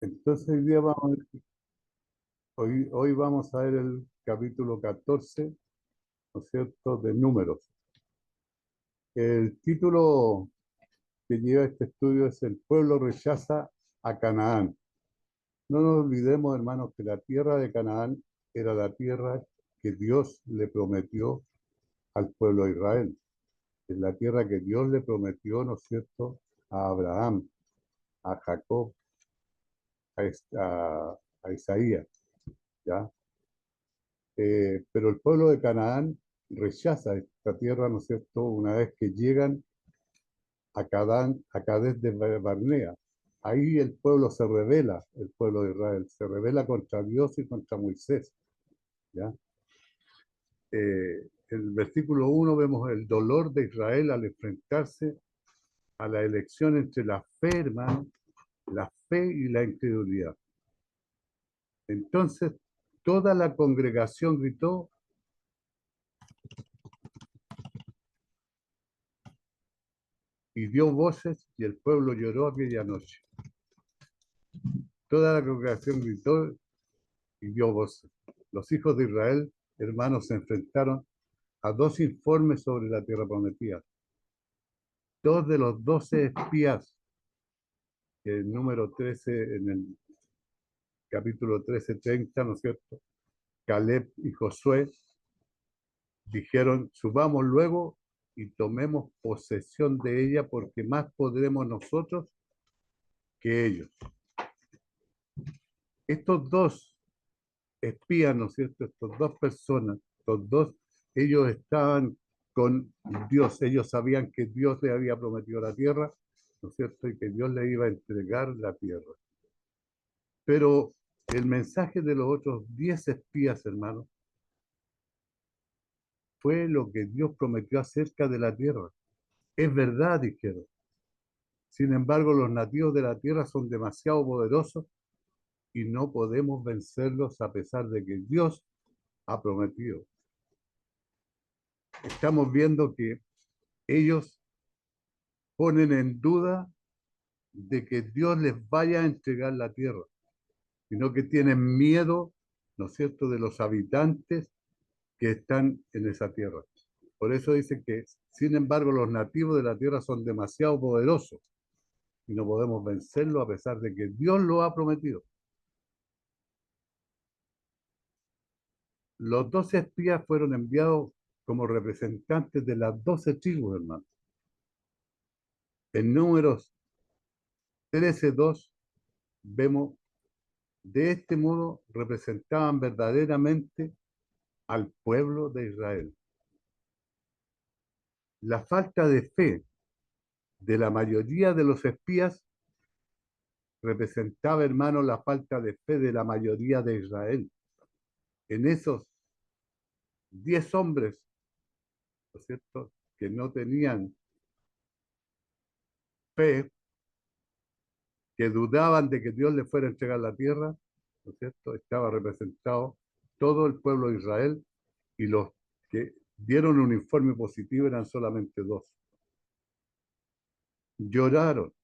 Entonces hoy vamos a ver el capítulo 14, ¿no es cierto?, de Números. El título que lleva este estudio es El pueblo rechaza a Canaán. No nos olvidemos, hermanos, que la tierra de Canaán era la tierra que Dios le prometió al pueblo de Israel. Es la tierra que Dios le prometió, ¿no es cierto?, a Abraham, a Jacob, a Isaías, ¿ya? Pero el pueblo de Canaán rechaza esta tierra, ¿no es cierto?, una vez que llegan a Cades de Barnea. Ahí el pueblo se rebela, el pueblo de Israel, se rebela contra Dios y contra Moisés, ¿ya? En el versículo 1 vemos el dolor de Israel al enfrentarse a la elección entre la fe, hermano, la fe y la incredulidad. Entonces, toda la congregación gritó y dio voces y el pueblo lloró aquella noche. Toda la congregación gritó y dio voces. Los hijos de Israel, hermanos, se enfrentaron a dos informes sobre la tierra prometida. Dos de los 12 espías, el número 13, en el capítulo 13:30, ¿no es cierto? Caleb y Josué dijeron, subamos luego y tomemos posesión de ella porque más podremos nosotros que ellos. Estos dos espías, ¿no es cierto? Estas dos personas, estos dos, ellos estaban con Dios, ellos sabían que Dios le había prometido la tierra, ¿no es cierto? Y que Dios le iba a entregar la tierra. Pero el mensaje de los otros 10 espías, hermanos, fue lo que Dios prometió acerca de la tierra. Es verdad, dijeron. Sin embargo, los nativos de la tierra son demasiado poderosos y no podemos vencerlos a pesar de que Dios ha prometido. Estamos viendo que ellos ponen en duda de que Dios les vaya a entregar la tierra, sino que tienen miedo, ¿no es cierto?, de los habitantes que están en esa tierra. Por eso dice que, sin embargo, los nativos de la tierra son demasiado poderosos y no podemos vencerlos a pesar de que Dios lo ha prometido. Los 12 espías fueron enviados como representantes de las 12 tribus, hermano. En Números 13:2 vemos, de este modo representaban verdaderamente al pueblo de Israel. La falta de fe de la mayoría de los espías representaba, hermano, la falta de fe de la mayoría de Israel. En esos 10 hombres, ¿no es cierto?, que no tenían fe, que dudaban de que Dios les fuera a entregar la tierra, ¿no es cierto?, estaba representado todo el pueblo de Israel y los que dieron un informe positivo eran solamente dos. Lloraron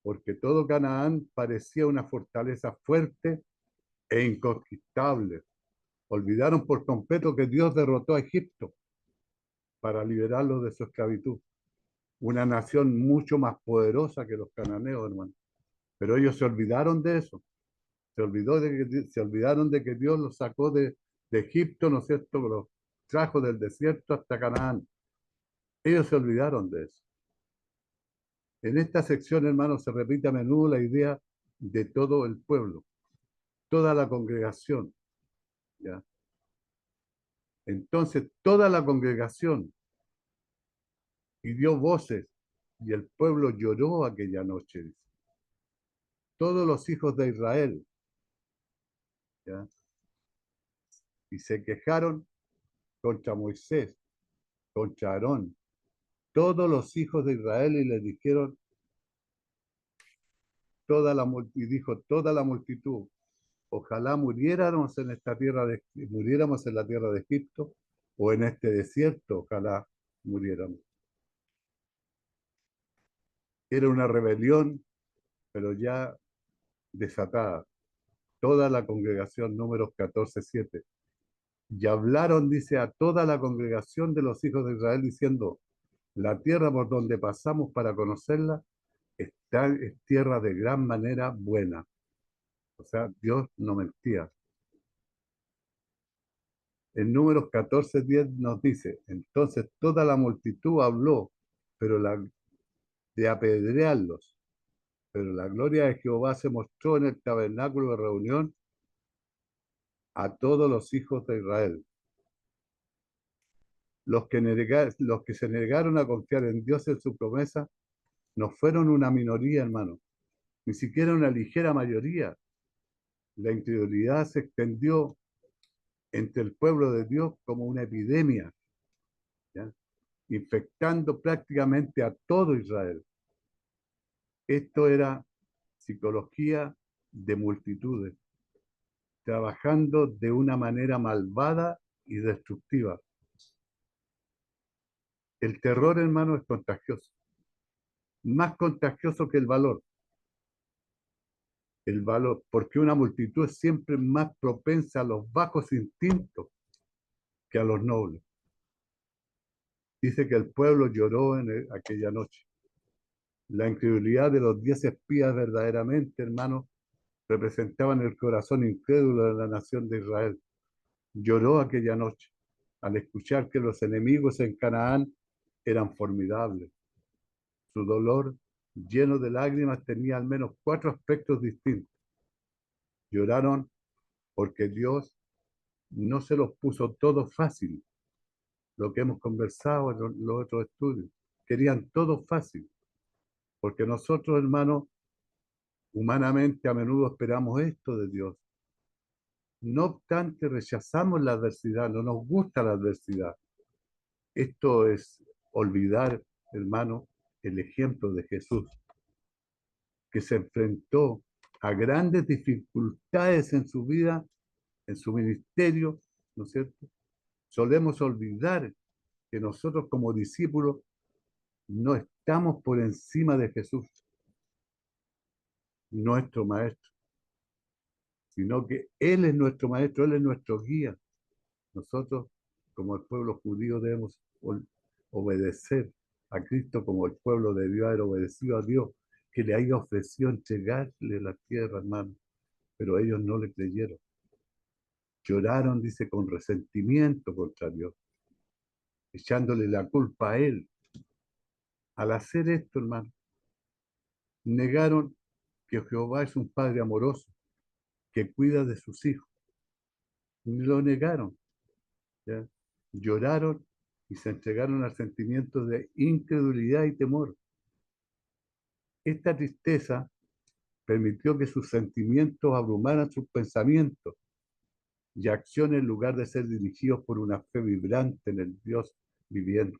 porque todo Canaán parecía una fortaleza fuerte e inconquistable. Olvidaron por completo que Dios derrotó a Egipto para liberarlos de su esclavitud. Una nación mucho más poderosa que los cananeos, hermano. Pero ellos se olvidaron de eso. Se olvidaron de que Dios los sacó de Egipto, ¿no es cierto? Los trajo del desierto hasta Canaán. Ellos se olvidaron de eso. En esta sección, hermano, se repite a menudo la idea de todo el pueblo, toda la congregación, ¿ya? Entonces, toda la congregación y dio voces, y el pueblo lloró aquella noche, dice. Todos los hijos de Israel, ¿ya? Y se quejaron contra Moisés, contra Aarón, todos los hijos de Israel, y les dijeron y dijo toda la multitud, ojalá muriéramos en la tierra de Egipto o en este desierto, ojalá muriéramos. Era una rebelión, pero ya desatada. Toda la congregación, Números 14:7. Y hablaron, dice, a toda la congregación de los hijos de Israel, diciendo, la tierra por donde pasamos para conocerla es tierra de gran manera buena. O sea, Dios no mentía. En Números 14:10 nos dice, entonces toda la multitud habló, pero de apedrearlos. Pero la gloria de Jehová se mostró en el tabernáculo de reunión a todos los hijos de Israel. Los que se negaron a confiar en Dios en su promesa no fueron una minoría, hermano, ni siquiera una ligera mayoría. La incredulidad se extendió entre el pueblo de Dios como una epidemia, ¿ya? Infectando prácticamente a todo Israel. Esto era psicología de multitudes, trabajando de una manera malvada y destructiva. El terror, hermano, es contagioso, más contagioso que el valor. El valor, porque una multitud es siempre más propensa a los bajos instintos que a los nobles. Dice que el pueblo lloró en aquella noche. La incredulidad de los 10 espías verdaderamente, hermano, representaban el corazón incrédulo de la nación de Israel. Lloró aquella noche al escuchar que los enemigos en Canaán eran formidables. Su dolor, lleno de lágrimas, tenía al menos 4 aspectos distintos. Lloraron porque Dios no se los puso todo fácil, lo que hemos conversado en los otros estudios. Querían todo fácil, porque nosotros, hermanos, humanamente a menudo esperamos esto de Dios. No obstante, rechazamos la adversidad, no nos gusta la adversidad. Esto es olvidar, hermano, el ejemplo de Jesús, que se enfrentó a grandes dificultades en su vida, en su ministerio, ¿no es cierto? Solemos olvidar que nosotros como discípulos no estamos por encima de Jesús, nuestro maestro, sino que Él es nuestro maestro, Él es nuestro guía. Nosotros, como el pueblo judío, debemos obedecer a Cristo como el pueblo debió haber obedecido a Dios, que le haya ofrecido entregarle la tierra, hermano. Pero ellos no le creyeron. Lloraron, dice, con resentimiento contra Dios, echándole la culpa a Él. Al hacer esto, hermano, negaron que Jehová es un Padre amoroso, que cuida de sus hijos. Lo negaron, ¿ya? Lloraron y se entregaron al sentimiento de incredulidad y temor. Esta tristeza permitió que sus sentimientos abrumaran sus pensamientos y acciones en lugar de ser dirigidos por una fe vibrante en el Dios viviente.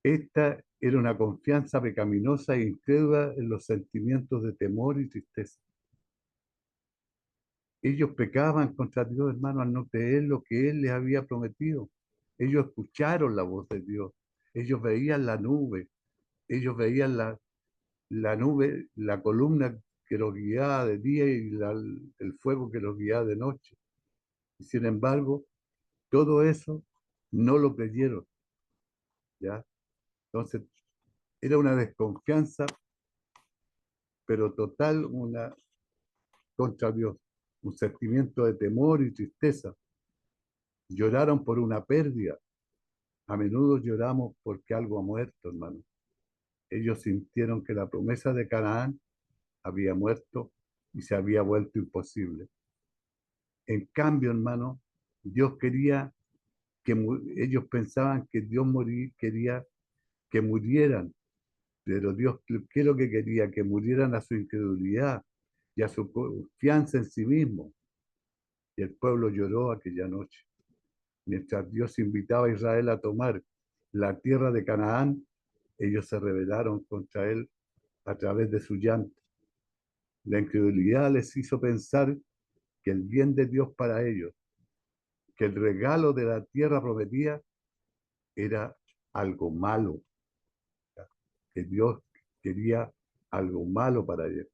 Esta era una confianza pecaminosa e incrédula en los sentimientos de temor y tristeza. Ellos pecaban contra Dios, hermano, al no creer lo que Él les había prometido. Ellos escucharon la voz de Dios. Ellos veían la nube. Ellos veían la nube, la columna que los guiaba de día y el fuego que los guiaba de noche. Y sin embargo, todo eso no lo creyeron, ¿ya? Entonces, era una desconfianza, pero total, una contra Dios, un sentimiento de temor y tristeza. Lloraron por una pérdida. A menudo lloramos porque algo ha muerto, hermano. Ellos sintieron que la promesa de Canaán había muerto y se había vuelto imposible. En cambio, hermano, Dios quería que ellos pensaban que quería que murieran, pero Dios, ¿qué es lo que quería? Que murieran a su incredulidad y a su confianza en sí mismo. Y el pueblo lloró aquella noche. Mientras Dios invitaba a Israel a tomar la tierra de Canaán, ellos se rebelaron contra él a través de su llanto. La incredulidad les hizo pensar que el bien de Dios para ellos, que el regalo de la tierra prometida era algo malo, que Dios quería algo malo para ellos.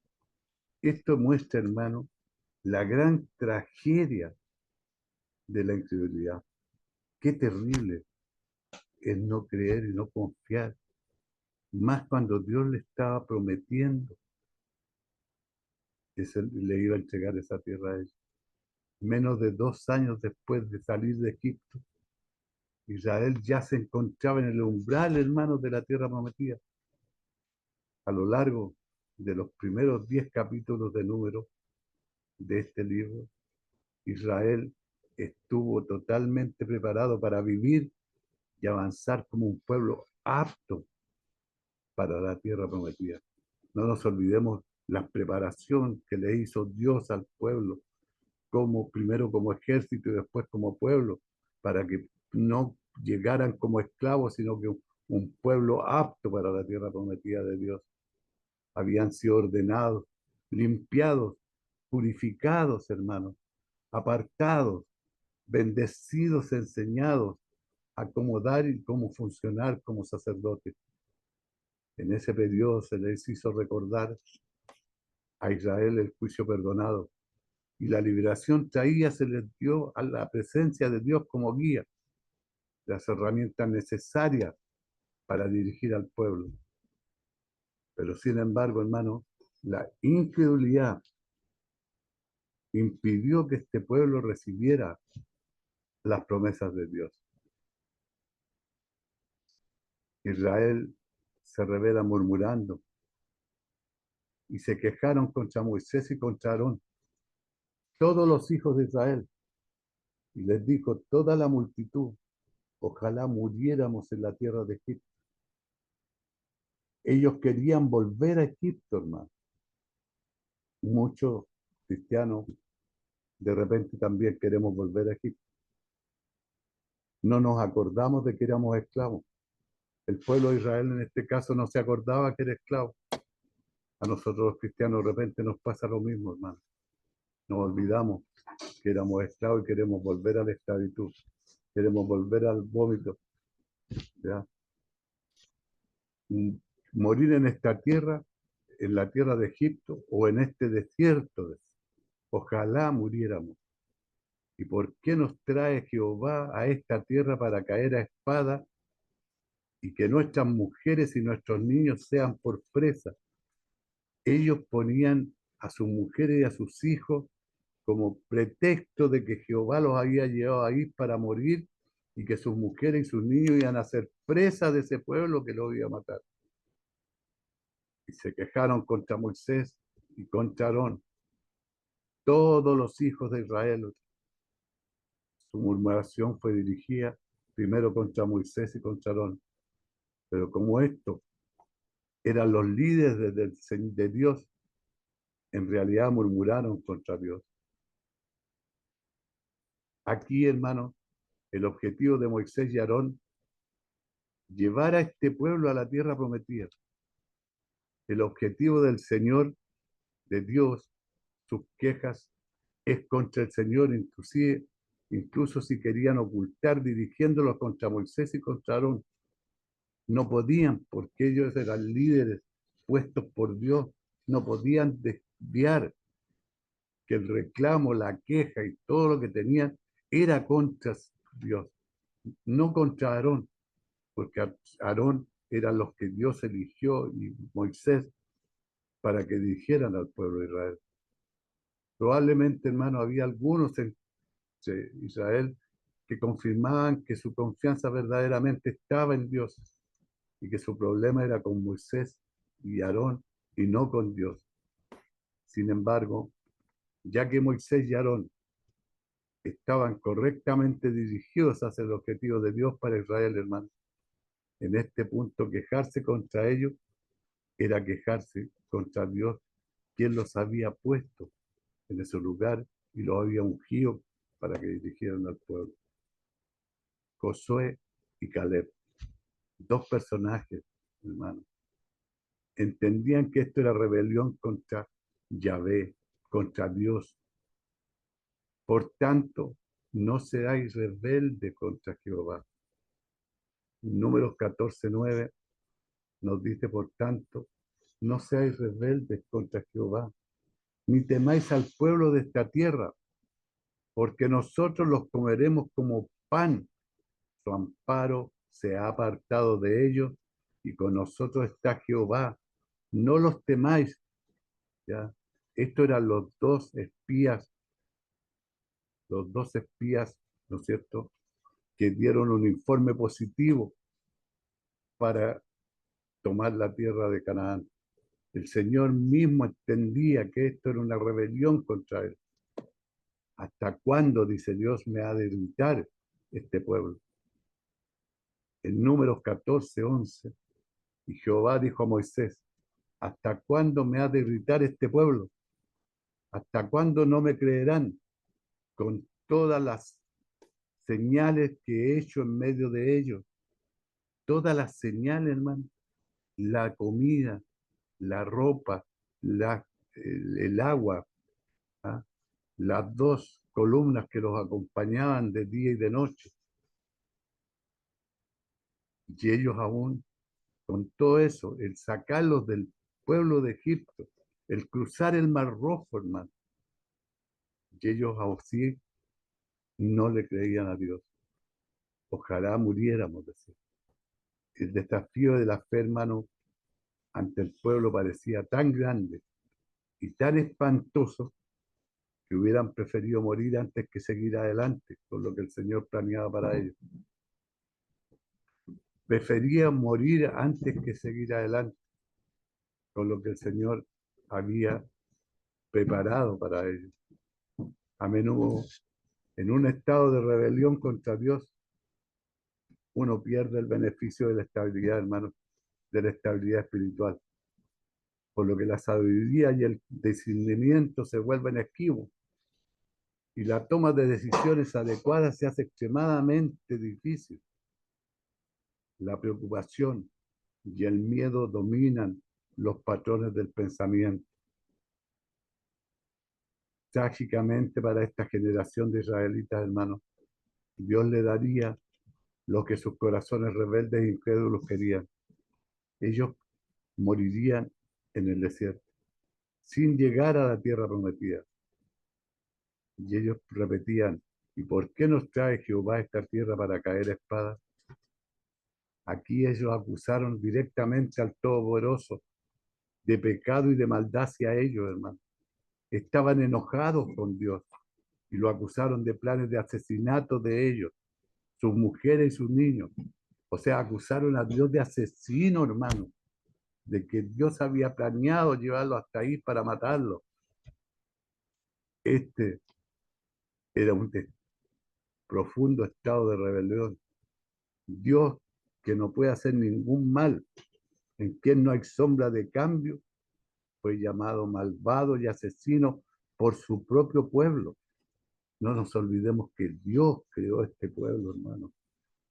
Esto muestra, hermano, la gran tragedia de la incredulidad. Qué terrible es no creer y no confiar, más cuando Dios le estaba prometiendo que le iba a entregar esa tierra a ellos. Menos de 2 años después de salir de Egipto, Israel ya se encontraba en el umbral, hermanos, de la tierra prometida. A lo largo de los primeros 10 capítulos de Números de este libro, Israel estuvo totalmente preparado para vivir y avanzar como un pueblo apto para la tierra prometida. No nos olvidemos la preparación que le hizo Dios al pueblo, como primero como ejército y después como pueblo, para que no llegaran como esclavos, sino que un pueblo apto para la tierra prometida de Dios. Habían sido ordenados, limpiados, purificados, hermanos, apartados, bendecidos, enseñados a cómo dar y cómo funcionar como sacerdotes. En ese periodo se les hizo recordar a Israel el juicio perdonado y la liberación traía, se les dio a la presencia de Dios como guía, las herramientas necesarias para dirigir al pueblo. Pero sin embargo, hermano, la incredulidad impidió que este pueblo recibiera las promesas de Dios. Israel se revela murmurando y se quejaron contra Moisés y contra Aarón, todos los hijos de Israel, y les dijo toda la multitud: ojalá muriéramos en la tierra de Egipto. Ellos querían volver a Egipto, hermano. Muchos cristianos de repente también queremos volver a Egipto. No nos acordamos de que éramos esclavos. El pueblo de Israel en este caso no se acordaba que era esclavo. A nosotros los cristianos de repente nos pasa lo mismo, hermano. Nos olvidamos que éramos esclavos y queremos volver a la esclavitud. Queremos volver al vómito. ¿Ya? Morir en esta tierra, en la tierra de Egipto o en este desierto. Ojalá muriéramos. ¿Y por qué nos trae Jehová a esta tierra para caer a espada y que nuestras mujeres y nuestros niños sean por presa? Ellos ponían a sus mujeres y a sus hijos como pretexto de que Jehová los había llevado ahí para morir y que sus mujeres y sus niños iban a ser presas de ese pueblo que los iba a matar. Y se quejaron contra Moisés y contra Aarón, todos los hijos de Israel. Su murmuración fue dirigida primero contra Moisés y contra Aarón. Pero como estos eran los líderes de Dios, en realidad murmuraron contra Dios. Aquí, hermano, el objetivo de Moisés y Aarón, llevar a este pueblo a la tierra prometida. El objetivo del Señor, de Dios, sus quejas, es contra el Señor, inclusive, incluso si querían ocultar dirigiéndolos contra Moisés y contra Aarón. No podían, porque ellos eran líderes puestos por Dios, no podían desviar que el reclamo, la queja y todo lo que tenían era contra Dios, no contra Aarón, porque Aarón eran los que Dios eligió y Moisés para que dirigieran al pueblo de Israel. Probablemente, hermano, había algunos en Israel que confirmaban que su confianza verdaderamente estaba en Dios y que su problema era con Moisés y Aarón y no con Dios. Sin embargo, ya que Moisés y Aarón estaban correctamente dirigidos hacia el objetivo de Dios para Israel, hermano, en este punto quejarse contra ellos era quejarse contra Dios, quien los había puesto en ese lugar y los había ungido para que dirigieran al pueblo. Josué y Caleb, dos personajes, hermano, entendían que esto era rebelión contra Yahvé, contra Dios. Por tanto, no seáis rebelde contra Jehová. Números 14:9 nos dice, por tanto, no seáis rebeldes contra Jehová, ni temáis al pueblo de esta tierra, porque nosotros los comeremos como pan. Su amparo se ha apartado de ellos, y con nosotros está Jehová. No los temáis. ¿Ya? Estos eran los dos espías, ¿no es cierto?, que dieron un informe positivo para tomar la tierra de Canaán. El Señor mismo entendía que esto era una rebelión contra él. ¿Hasta cuándo, dice Dios, me ha de irritar este pueblo? En Números 14:11, y Jehová dijo a Moisés: ¿hasta cuándo me ha de irritar este pueblo? ¿Hasta cuándo no me creerán con todas las señales que he hecho en medio de ellos? Todas las señales, hermano, la comida, la ropa, el agua, ¿ah? Las dos columnas que los acompañaban de día y de noche. Y ellos aún, con todo eso, el sacarlos del pueblo de Egipto, el cruzar el Mar Rojo, hermano, y ellos aún sí no le creían a Dios. Ojalá muriéramos, decía. El desafío de la fe, hermano, ante el pueblo parecía tan grande y tan espantoso que hubieran preferido morir antes que seguir adelante con lo que el Señor planeaba para ellos. Preferían morir antes que seguir adelante con lo que el Señor había preparado para ellos. A menudo, en un estado de rebelión contra Dios, uno pierde el beneficio de la estabilidad, hermano, de la estabilidad espiritual, por lo que la sabiduría y el discernimiento se vuelven esquivos y la toma de decisiones adecuadas se hace extremadamente difícil. La preocupación y el miedo dominan los patrones del pensamiento. Trágicamente para esta generación de israelitas, hermanos, Dios le daría lo que sus corazones rebeldes e incrédulos querían. Ellos morirían en el desierto, sin llegar a la tierra prometida. Y ellos repetían: ¿y por qué nos trae Jehová a esta tierra para caer a espada? Aquí ellos acusaron directamente al Todopoderoso de pecado y de maldad hacia ellos, hermano. Estaban enojados con Dios y lo acusaron de planes de asesinato de ellos, sus mujeres y sus niños. O sea, acusaron a Dios de asesino, hermano, de que Dios había planeado llevarlo hasta ahí para matarlo. Este era un profundo estado de rebelión. Dios, que no puede hacer ningún mal, en quien no hay sombra de cambio, fue llamado malvado y asesino por su propio pueblo. No nos olvidemos que Dios creó este pueblo, hermano,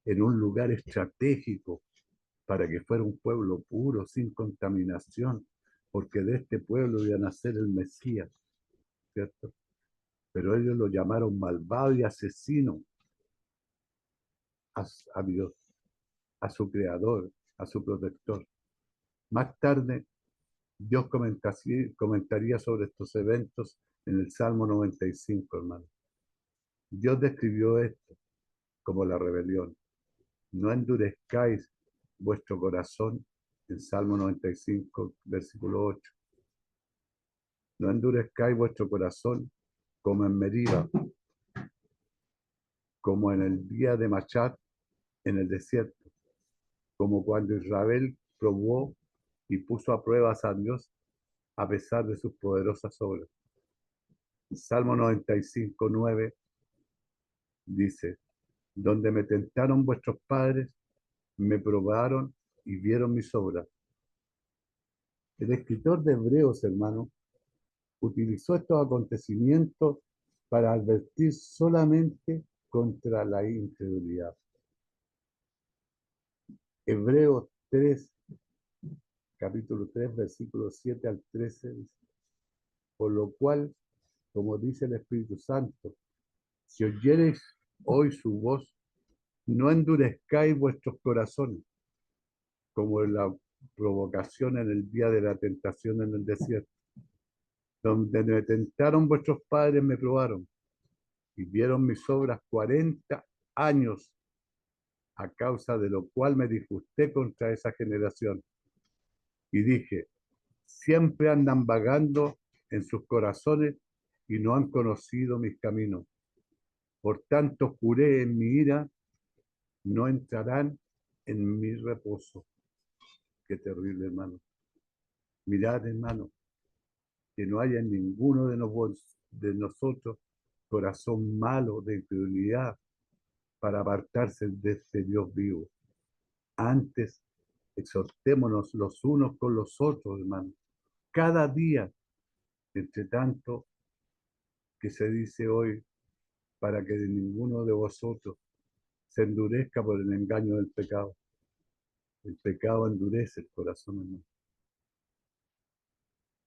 en un lugar estratégico para que fuera un pueblo puro, sin contaminación, porque de este pueblo iba a nacer el Mesías, ¿cierto? Pero ellos lo llamaron malvado y asesino a Dios, a su creador, a su protector. Más tarde, Dios comentaría sobre estos eventos en el Salmo 95, hermano. Dios describió esto como la rebelión. No endurezcáis vuestro corazón, en Salmo 95, versículo 8. No endurezcáis vuestro corazón como en Meriba, como en el día de Machat en el desierto, como cuando Israel probó y puso a prueba a Dios a pesar de sus poderosas obras. Salmo 95:9 dice: donde me tentaron vuestros padres, me probaron y vieron mis obras. El escritor de Hebreos, hermano, utilizó estos acontecimientos para advertir solamente contra la incredulidad. Hebreos 3, capítulo 3, versículos 7 al 13, dice: por lo cual, como dice el Espíritu Santo, si oyereis hoy su voz, no endurezcáis vuestros corazones, como en la provocación en el día de la tentación en el desierto. Donde me tentaron vuestros padres me probaron y vieron mis obras 40 años, a causa de lo cual me disgusté contra esa generación. Y dije, siempre andan vagando en sus corazones y no han conocido mis caminos. Por tanto, juré en mi ira, no entrarán en mi reposo. Qué terrible, hermano. Mirad, hermano, que no haya en ninguno de nosotros corazón malo de incredulidad para apartarse de este Dios vivo. Antes, exhortémonos los unos con los otros, hermano, cada día, entre tanto que se dice hoy, para que de ninguno de vosotros se endurezca por el engaño del pecado. El pecado endurece el corazón, hermano.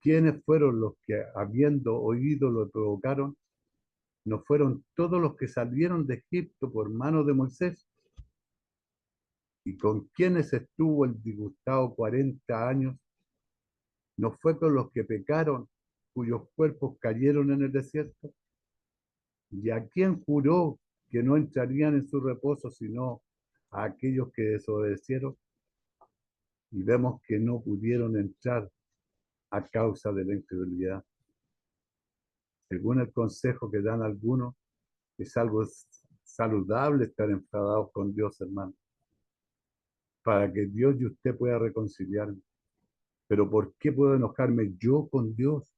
¿Quiénes fueron los que, habiendo oído, lo provocaron? ¿No fueron todos los que salieron de Egipto por mano de Moisés? ¿Y con quienes estuvo el disgustado 40 años? ¿No fue con los que pecaron, cuyos cuerpos cayeron en el desierto? ¿Y a quién juró que no entrarían en su reposo, sino a aquellos que desobedecieron? Y vemos que no pudieron entrar a causa de la incredulidad. Según el consejo que dan algunos, es algo saludable estar enfadados con Dios, hermano, para que Dios y usted pueda reconciliarme. Pero ¿por qué puedo enojarme yo con Dios?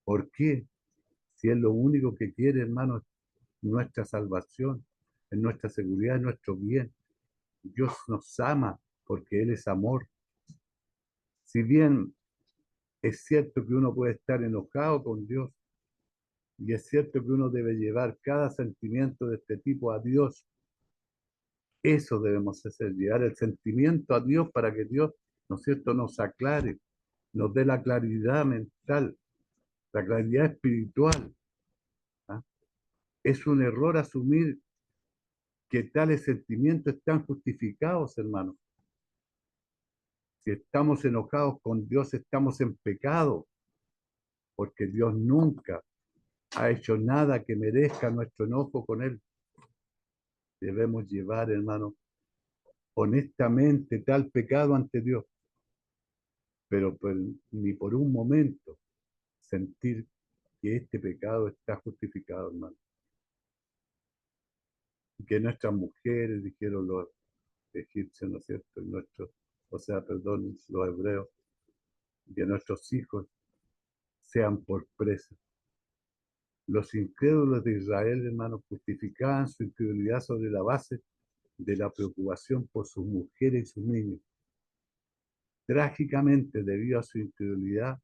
¿Por qué? Si es lo único que quiere, hermano, es nuestra salvación, es nuestra seguridad, es nuestro bien. Dios nos ama porque Él es amor. Si bien es cierto que uno puede estar enojado con Dios, y es cierto que uno debe llevar cada sentimiento de este tipo a Dios, eso debemos hacer, llevar el sentimiento a Dios para que Dios, ¿no es cierto?, nos aclare, nos dé la claridad mental, la claridad espiritual. ¿Ah? Es un error asumir que tales sentimientos están justificados, hermano. Si estamos enojados con Dios, estamos en pecado, porque Dios nunca ha hecho nada que merezca nuestro enojo con Él. Debemos llevar, hermano, honestamente tal pecado ante Dios, pero ni por un momento sentir que este pecado está justificado, hermano. Y que nuestras mujeres, dijeron los egipcios, ¿no es cierto? Y nuestros, o sea, perdón, los hebreos, que nuestros hijos sean por presa. Los incrédulos de Israel, hermano, justificaban su incredulidad sobre la base de la preocupación por sus mujeres y sus niños. Trágicamente, debido a su incredulidad,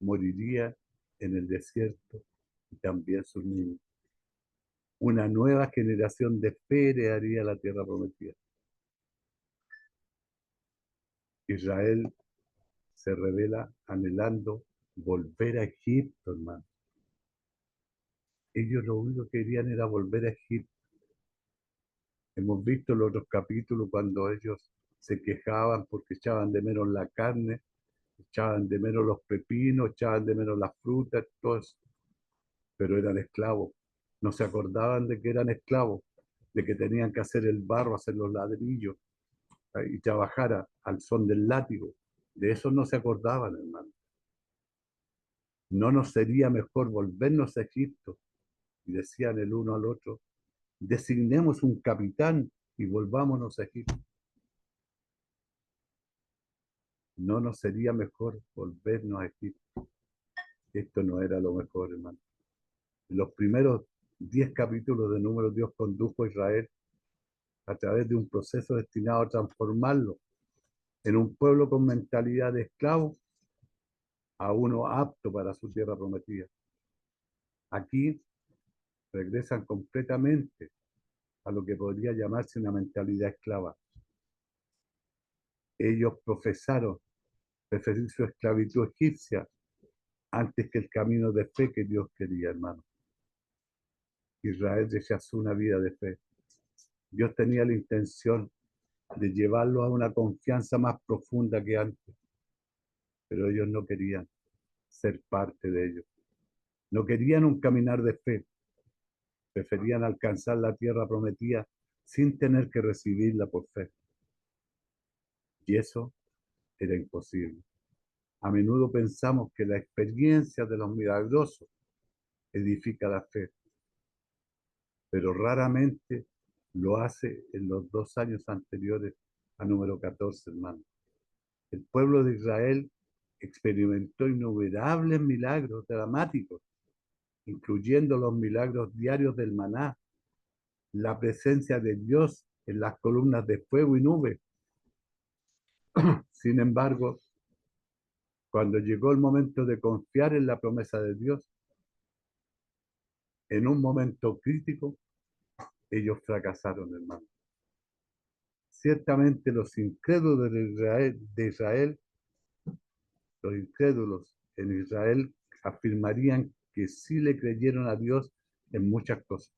moriría en el desierto y también sus niños. Una nueva generación de fe heredaría la tierra prometida. Israel se revela anhelando volver a Egipto, hermano. Ellos lo único que querían era volver a Egipto. Hemos visto en los otros capítulos cuando ellos se quejaban porque echaban de menos la carne, echaban de menos los pepinos, echaban de menos las frutas, todo eso. Pero eran esclavos. No se acordaban de que eran esclavos, de que tenían que hacer el barro, hacer los ladrillos y trabajar al son del látigo. De eso no se acordaban, hermano. ¿No nos sería mejor volvernos a Egipto? Y decían el uno al otro, designemos un capitán y volvámonos a Egipto. ¿No nos sería mejor volvernos a Egipto? Esto no era lo mejor, hermano. En los primeros 10 capítulos de Números, Dios condujo a Israel a través de un proceso destinado a transformarlo en un pueblo con mentalidad de esclavo a uno apto para su tierra prometida. Aquí regresan completamente a lo que podría llamarse una mentalidad esclava. Ellos profesaron preferir su esclavitud egipcia antes que el camino de fe que Dios quería, hermano. Israel rechazó una vida de fe. Dios tenía la intención de llevarlos a una confianza más profunda que antes, pero ellos no querían ser parte de ellos, no querían un caminar de fe, preferían alcanzar la tierra prometida sin tener que recibirla por fe, y eso era imposible. A menudo pensamos que la experiencia de los milagrosos edifica la fe, pero raramente lo hace en los 2 años anteriores a número 14, hermano. El pueblo de Israel experimentó innumerables milagros dramáticos, incluyendo los milagros diarios del maná, la presencia de Dios en las columnas de fuego y nube. Sin embargo, cuando llegó el momento de confiar en la promesa de Dios, en un momento crítico, ellos fracasaron, hermano. Ciertamente los incrédulos de Israel, los incrédulos en Israel afirmarían que sí le creyeron a Dios en muchas cosas.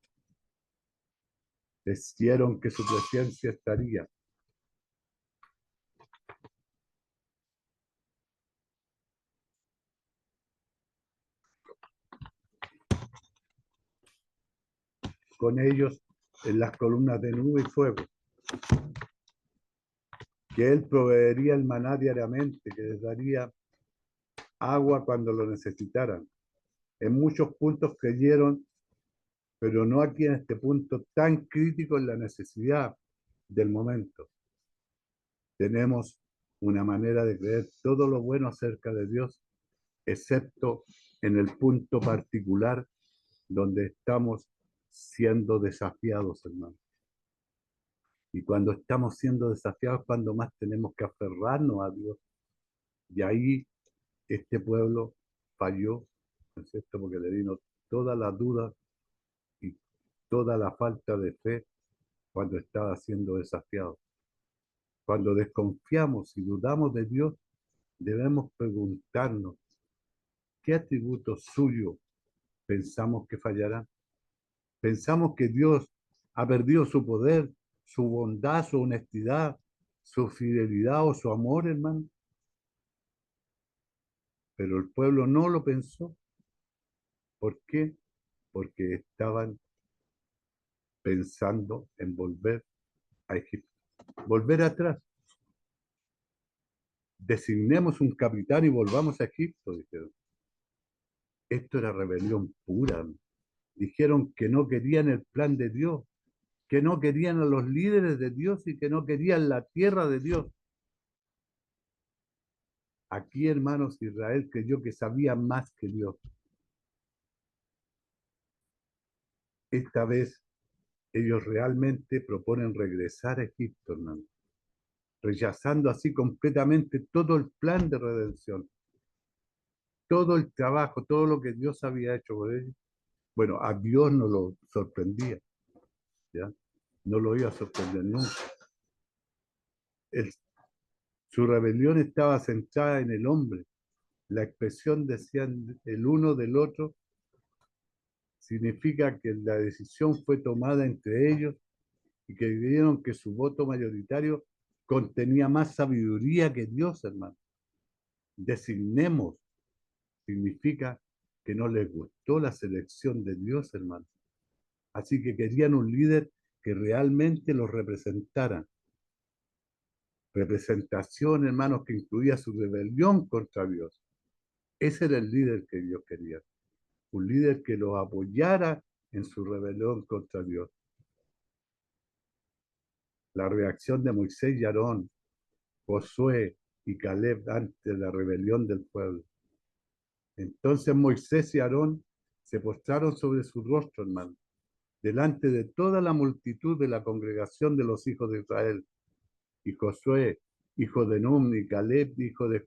Decían que su presencia estaría con ellos en las columnas de nube y fuego, que Él proveería el maná diariamente, que les daría agua cuando lo necesitaran. En muchos puntos creyeron, pero no aquí en este punto tan crítico en la necesidad del momento. Tenemos una manera de creer todo lo bueno acerca de Dios, excepto en el punto particular donde estamos siendo desafiados, hermano. Y cuando estamos siendo desafiados, cuando más tenemos que aferrarnos a Dios. Y ahí este pueblo falló, ¿no es cierto? Porque le vino toda la duda y toda la falta de fe cuando estaba siendo desafiado. Cuando desconfiamos y dudamos de Dios, debemos preguntarnos, ¿qué atributos suyos pensamos que fallarán? ¿Pensamos que Dios ha perdido su poder, su bondad, su honestidad, su fidelidad o su amor, hermano? Pero el pueblo no lo pensó. ¿Por qué? Porque estaban pensando en volver a Egipto. Volver atrás. Designemos un capitán y volvamos a Egipto, dijeron. Esto era rebelión pura. Dijeron que no querían el plan de Dios, que no querían a los líderes de Dios y que no querían la tierra de Dios. Aquí, hermanos, Israel creyó que sabía más que Dios. Esta vez ellos realmente proponen regresar a Egipto, hermano, rechazando así completamente todo el plan de redención, todo el trabajo, todo lo que Dios había hecho por ellos. Bueno, a Dios no lo sorprendía, ¿ya? No lo iba a sorprender nunca. El- Su rebelión estaba centrada en el hombre. La expresión, decían, el uno del otro, significa que la decisión fue tomada entre ellos y que vieron que su voto mayoritario contenía más sabiduría que Dios, hermano. Designemos significa que no les gustó la selección de Dios, hermano. Así que querían un líder que realmente los representara. Representación, hermanos, que incluía su rebelión contra Dios. Ese era el líder que Dios quería. Un líder que los apoyara en su rebelión contra Dios. La reacción de Moisés y Aarón, Josué y Caleb ante la rebelión del pueblo. Entonces Moisés y Aarón se postraron sobre su rostro, hermano, delante de toda la multitud de la congregación de los hijos de Israel. Y Josué, hijo de Nun, y Caleb, hijo de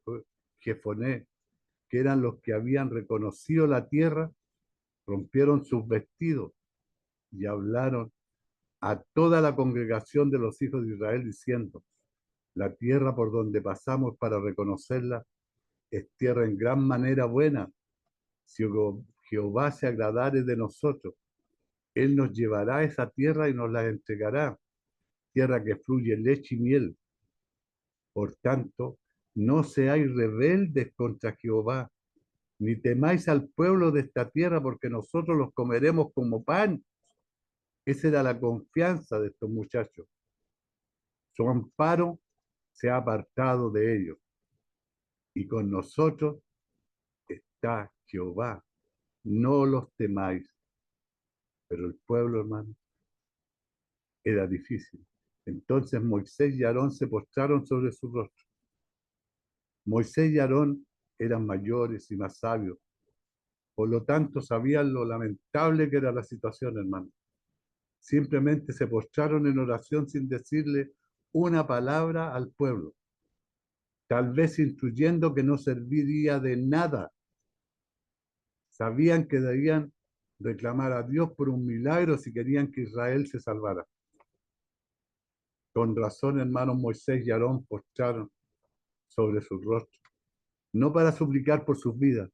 Jefoné, que eran los que habían reconocido la tierra, rompieron sus vestidos y hablaron a toda la congregación de los hijos de Israel diciendo: la tierra por donde pasamos para reconocerla es tierra en gran manera buena. Si Jehová se agradare de nosotros, Él nos llevará a esa tierra y nos la entregará. tierra que fluye leche y miel. Por tanto, no seáis rebeldes contra Jehová, ni temáis al pueblo de esta tierra, porque nosotros los comeremos como pan. Esa era la confianza de estos muchachos. Su amparo se ha apartado de ellos, y con nosotros está Jehová. No los temáis. Pero el pueblo, hermano, era difícil. Entonces Moisés y Aarón se postraron sobre su rostro. Moisés y Aarón eran mayores y más sabios. Por lo tanto, sabían lo lamentable que era la situación, hermano. Simplemente se postraron en oración sin decirle una palabra al pueblo, tal vez intuyendo que no serviría de nada. Sabían que debían reclamar a Dios por un milagro si querían que Israel se salvara. Con razón, hermanos, Moisés y Aarón postraron sobre su rostro, no para suplicar por sus vidas,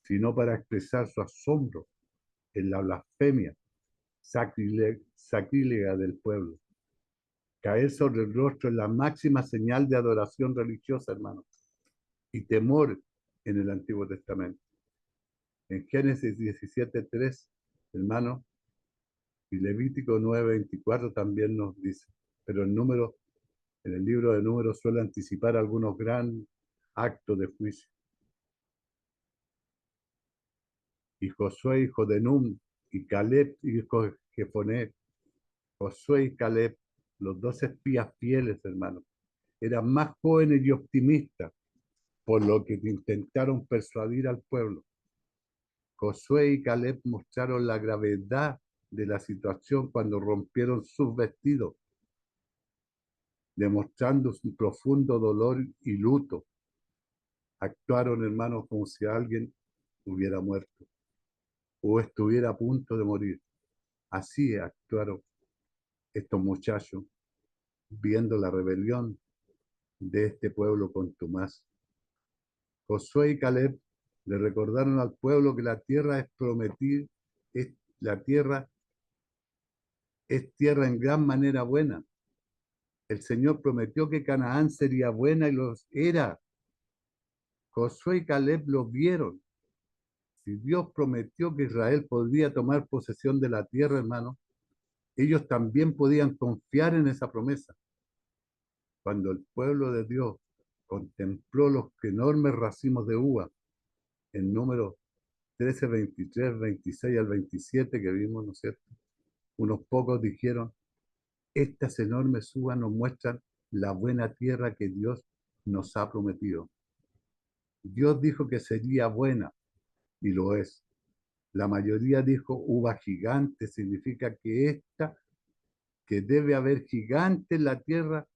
sino para expresar su asombro en la blasfemia sacrílega del pueblo. Caer sobre el rostro es la máxima señal de adoración religiosa, hermanos, y temor en el Antiguo Testamento. En Génesis 17:3, hermanos, y Levítico 9:24 también nos dice, pero en el libro de Números suele anticipar algunos grandes actos de juicio. Y Josué, hijo de Nun, y Caleb, hijo de Jefoné, Josué y Caleb, los dos espías fieles, hermanos, eran más jóvenes y optimistas, por lo que intentaron persuadir al pueblo. Josué y Caleb mostraron la gravedad de la situación cuando rompieron sus vestidos, demostrando su profundo dolor y luto. Actuaron, hermanos, como si alguien hubiera muerto o estuviera a punto de morir. Así actuaron estos muchachos, viendo la rebelión de este pueblo contumaz. Josué y Caleb le recordaron al pueblo que la tierra es prometida, la tierra es tierra en gran manera buena. El Señor prometió que Canaán sería buena y los era. Josué y Caleb lo vieron. Si Dios prometió que Israel podría tomar posesión de la tierra, hermano, ellos también podían confiar en esa promesa. Cuando el pueblo de Dios contempló los enormes racimos de uva en número 13, 23, 26 al 27 que vimos, ¿no es cierto? Unos pocos dijeron, estas enormes uvas nos muestran la buena tierra que Dios nos ha prometido. Dios dijo que sería buena y lo es. La mayoría dijo uva gigante, significa que debe haber gigante en la tierra,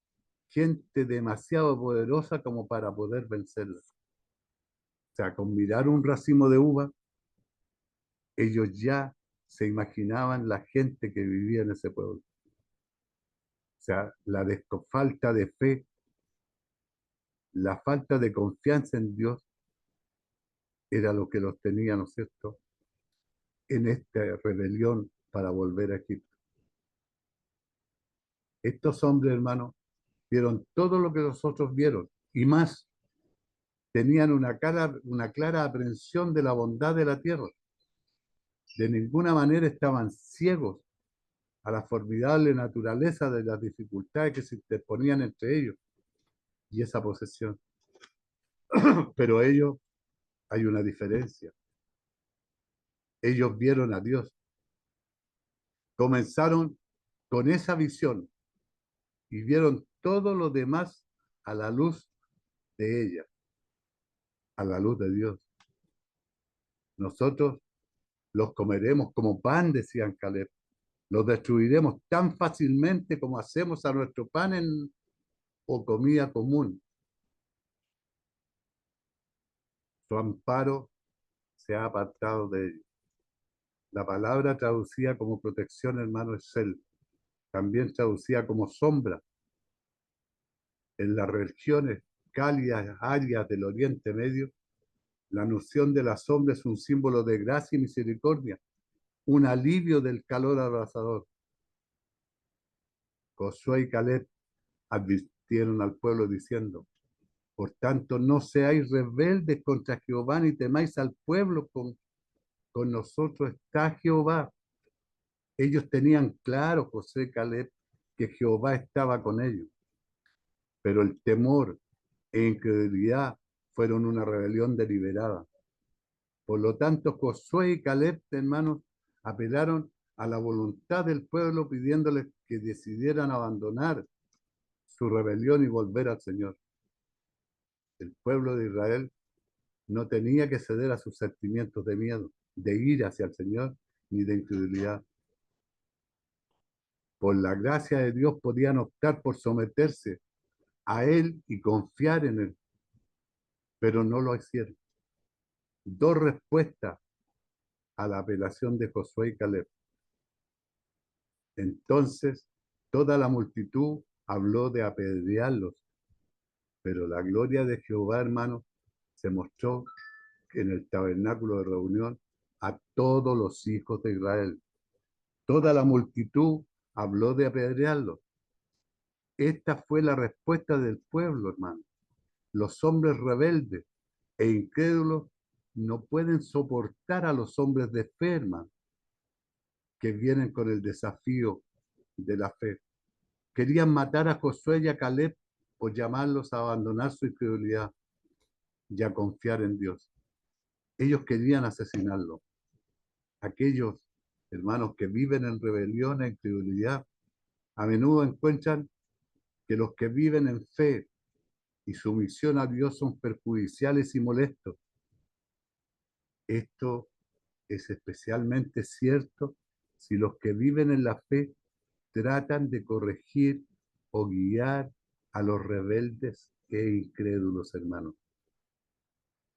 gente demasiado poderosa como para poder vencerla. O sea, con mirar un racimo de uva, ellos ya se imaginaban la gente que vivía en ese pueblo. O sea, la falta de fe, la falta de confianza en Dios era lo que los tenía, ¿no es cierto?, en esta rebelión para volver a Egipto. Estos hombres, hermanos, vieron todo lo que los otros vieron y más. Tenían una clara aprehensión de la bondad de la tierra. De ninguna manera estaban ciegos a la formidable naturaleza de las dificultades que se interponían entre ellos y esa posesión. Pero ellos, hay una diferencia. Ellos vieron a Dios. Comenzaron con esa visión y vieron todo lo demás a la luz de ella, a la luz de Dios. Nosotros los comeremos como pan, decían Caleb. Los destruiremos tan fácilmente como hacemos a nuestro pan o comida común. Su amparo se ha apartado de ellos. La palabra traducida como protección, hermano, es Sel. También traducida como sombra. En las regiones cálidas, áreas del Oriente Medio, la noción de la sombra es un símbolo de gracia y misericordia, un alivio del calor abrasador. Josué y Caleb advirtieron al pueblo diciendo: por tanto, no seáis rebeldes contra Jehová, ni temáis al pueblo, con nosotros está Jehová. Ellos tenían claro, Josué y Caleb, que Jehová estaba con ellos, pero el temor e incredulidad fueron una rebelión deliberada. Por lo tanto, Josué y Caleb, hermanos, apelaron a la voluntad del pueblo pidiéndoles que decidieran abandonar su rebelión y volver al Señor. El pueblo de Israel no tenía que ceder a sus sentimientos de miedo, de ira hacia el Señor, ni de incredulidad. Por la gracia de Dios podían optar por someterse a Él y confiar en Él, pero no lo hicieron. Dos respuestas a la apelación de Josué y Caleb. Entonces toda la multitud habló de apedrearlos, pero la gloria de Jehová, hermanos, se mostró en el tabernáculo de reunión a todos los hijos de Israel. Toda la multitud habló de apedrearlos. Esta fue la respuesta del pueblo, hermano. Los hombres rebeldes e incrédulos no pueden soportar a los hombres de fe, hermano, que vienen con el desafío de la fe. Querían matar a Josué y a Caleb por llamarlos a abandonar su incredulidad y a confiar en Dios. Ellos querían asesinarlo. Aquellos hermanos que viven en rebelión e incredulidad a menudo encuentran que los que viven en fe y sumisión a Dios son perjudiciales y molestos. Esto es especialmente cierto si los que viven en la fe tratan de corregir o guiar a los rebeldes e incrédulos, hermanos.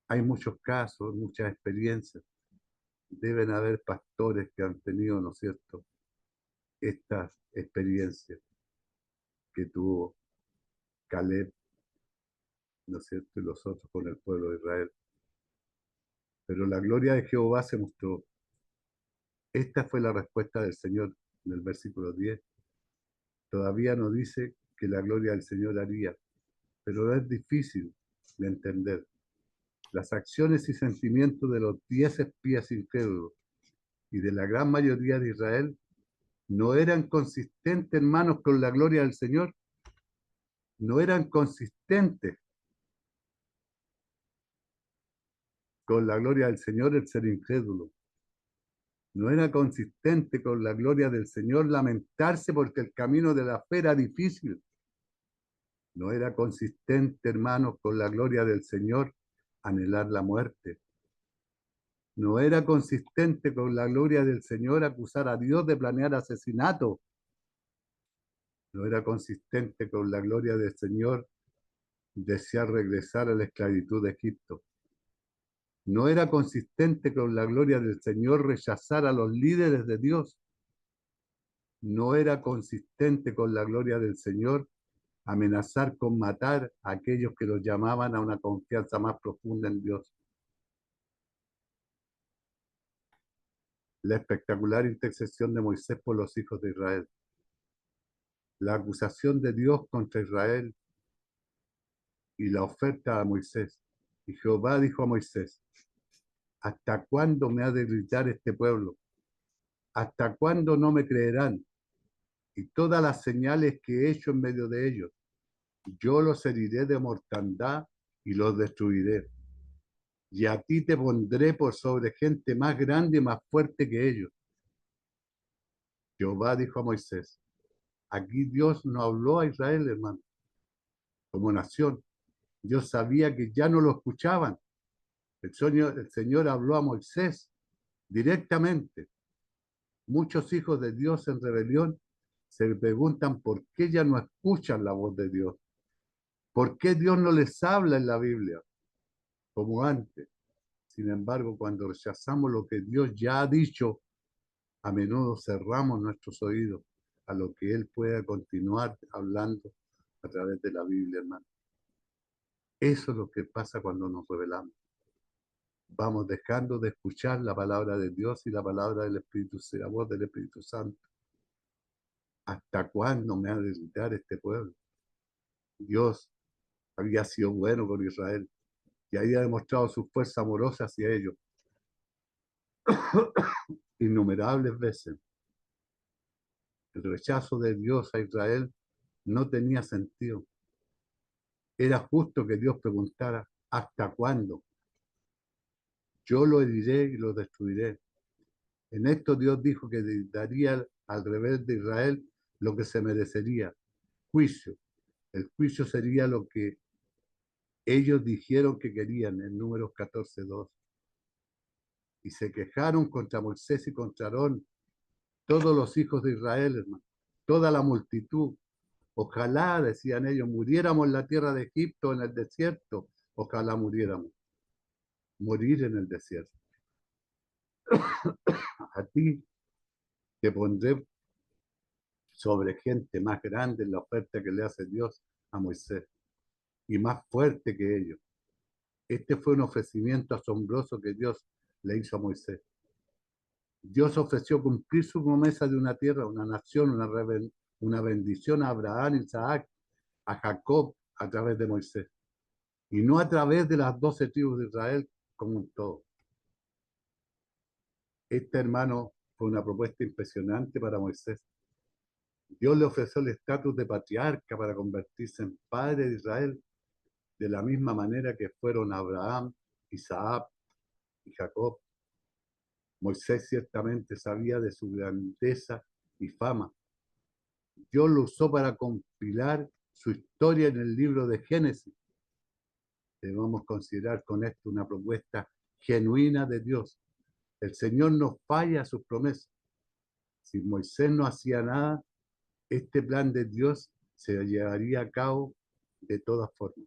Hay muchos casos, muchas experiencias. Deben haber pastores que han tenido, ¿no es cierto?, estas experiencias que tuvo Caleb, ¿no es cierto?, y los otros con el pueblo de Israel. Pero la gloria de Jehová se mostró. Esta fue la respuesta del Señor en el versículo 10. Todavía no dice que la gloria del Señor haría, pero es difícil de entender. Las acciones y sentimientos de los 10 espías incrédulos y de la gran mayoría de Israel no eran consistentes, hermanos, con la gloria del Señor. No eran consistentes con la gloria del Señor el ser incrédulo. No era consistente con la gloria del Señor lamentarse porque el camino de la fe era difícil. No era consistente, hermanos, con la gloria del Señor anhelar la muerte. No era consistente con la gloria del Señor acusar a Dios de planear asesinato. No era consistente con la gloria del Señor desear regresar a la esclavitud de Egipto. No era consistente con la gloria del Señor rechazar a los líderes de Dios. No era consistente con la gloria del Señor amenazar con matar a aquellos que los llamaban a una confianza más profunda en Dios. La espectacular intercesión de Moisés por los hijos de Israel. La acusación de Dios contra Israel y la oferta a Moisés. Y Jehová dijo a Moisés: ¿hasta cuándo me ha de gritar este pueblo? ¿Hasta cuándo no me creerán? Y todas las señales que he hecho en medio de ellos, yo los heriré de mortandad y los destruiré. Y a ti te pondré por sobre gente más grande y más fuerte que ellos. Jehová dijo a Moisés. Aquí Dios no habló a Israel, hermano, como nación. Dios sabía que ya no lo escuchaban. El Señor habló a Moisés directamente. Muchos hijos de Dios en rebelión se preguntan por qué ya no escuchan la voz de Dios. ¿Por qué Dios no les habla en la Biblia como antes? Sin embargo, cuando rechazamos lo que Dios ya ha dicho, a menudo cerramos nuestros oídos a lo que Él pueda continuar hablando a través de la Biblia, hermano. Eso es lo que pasa cuando nos rebelamos. Vamos dejando de escuchar la palabra de Dios y la palabra del Espíritu, la voz del Espíritu Santo. ¿hasta cuándo me ha de gritar este pueblo? Dios había sido bueno con Israel y había demostrado su fuerza amorosa hacia ellos innumerables veces. El rechazo de Dios a Israel no tenía sentido. Era justo que Dios preguntara, ¿hasta cuándo? Yo lo heriré y lo destruiré. En esto Dios dijo que daría al rebelde de Israel lo que se merecería, juicio. El juicio sería lo que ellos dijeron que querían en Números 14:2. Y se quejaron contra Moisés y contra Aarón, todos los hijos de Israel, hermano, toda la multitud. Ojalá, decían ellos, muriéramos en la tierra de Egipto, en el desierto. Ojalá muriéramos. Morir en el desierto. A ti te pondré sobre gente más grande en la oferta que le hace Dios a Moisés y más fuerte que ellos. Este fue un ofrecimiento asombroso que Dios le hizo a Moisés. Dios ofreció cumplir su promesa de una tierra, una nación, una bendición a Abraham, Isaac, a Jacob a través de Moisés y no a través de las 12 tribus de Israel como un todo. Este, hermano, fue una propuesta impresionante para Moisés. Dios le ofreció el estatus de patriarca para convertirse en padre de Israel, de la misma manera que fueron Abraham, Isaac y Jacob. Moisés ciertamente sabía de su grandeza y fama. Dios lo usó para compilar su historia en el libro de Génesis. Debemos considerar con esto una propuesta genuina de Dios. El Señor no falla a sus promesas. Si Moisés no hacía nada, este plan de Dios se llevaría a cabo de todas formas.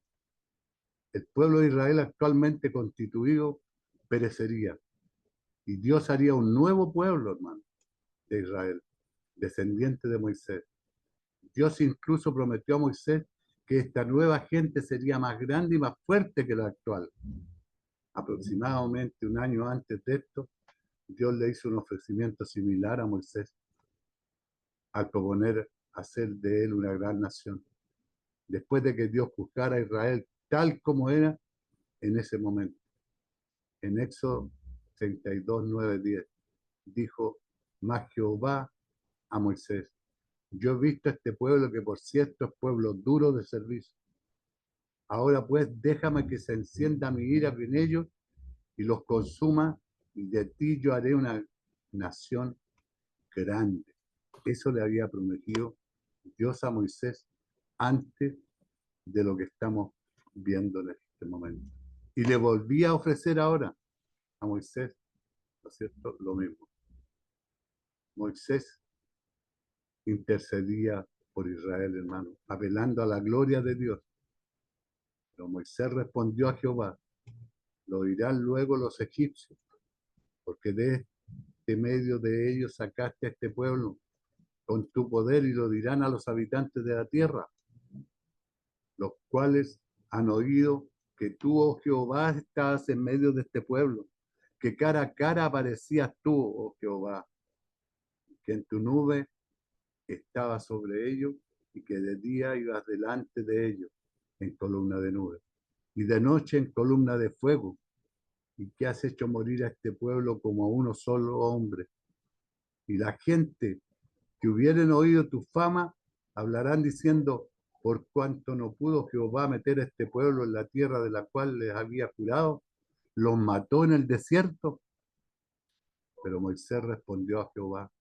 El pueblo de Israel actualmente constituido perecería y Dios haría un nuevo pueblo, hermano, de Israel, descendiente de Moisés. Dios incluso prometió a Moisés que esta nueva gente sería más grande y más fuerte que la actual. Aproximadamente un año antes de esto, Dios le hizo un ofrecimiento similar a Moisés al proponer hacer de él una gran nación. Después de que Dios juzgara a Israel tal como era en ese momento. En Éxodo 32, 9, 10, dijo más Jehová a Moisés: yo he visto a este pueblo que por cierto es pueblo duro de servicio. Ahora pues déjame que se encienda mi ira en ellos y los consuma, y de ti yo haré una nación grande. Eso le había prometido Dios a Moisés antes de lo que estamos viendo en este momento. Y le volví a ofrecer ahora a Moisés, ¿no es cierto?, lo mismo. Moisés intercedía por Israel, hermano, apelando a la gloria de Dios. Pero Moisés respondió a Jehová: lo dirán luego los egipcios, porque de este medio de ellos sacaste a este pueblo con tu poder, y lo dirán a los habitantes de la tierra, los cuales han oído que tú, oh Jehová, estabas en medio de este pueblo, que cara a cara aparecías tú, oh Jehová, que en tu nube estabas sobre ellos y que de día ibas delante de ellos en columna de nube y de noche en columna de fuego, y que has hecho morir a este pueblo como a uno solo hombre. Y la gente que hubieren oído tu fama hablarán diciendo: por cuanto no pudo Jehová meter a este pueblo en la tierra de la cual les había jurado, los mató en el desierto. Pero Moisés respondió a Jehová.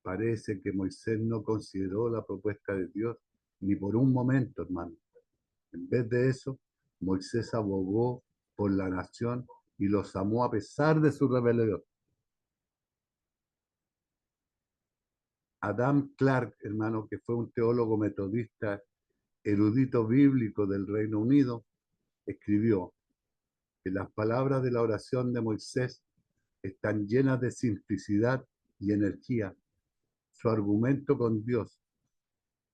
Parece que Moisés no consideró la propuesta de Dios ni por un momento, hermano. En vez de eso, Moisés abogó por la nación y los amó a pesar de su rebelión. Adam Clarke, hermano, que fue un teólogo metodista, erudito bíblico del Reino Unido, escribió que las palabras de la oración de Moisés están llenas de simplicidad y energía. Su argumento con Dios,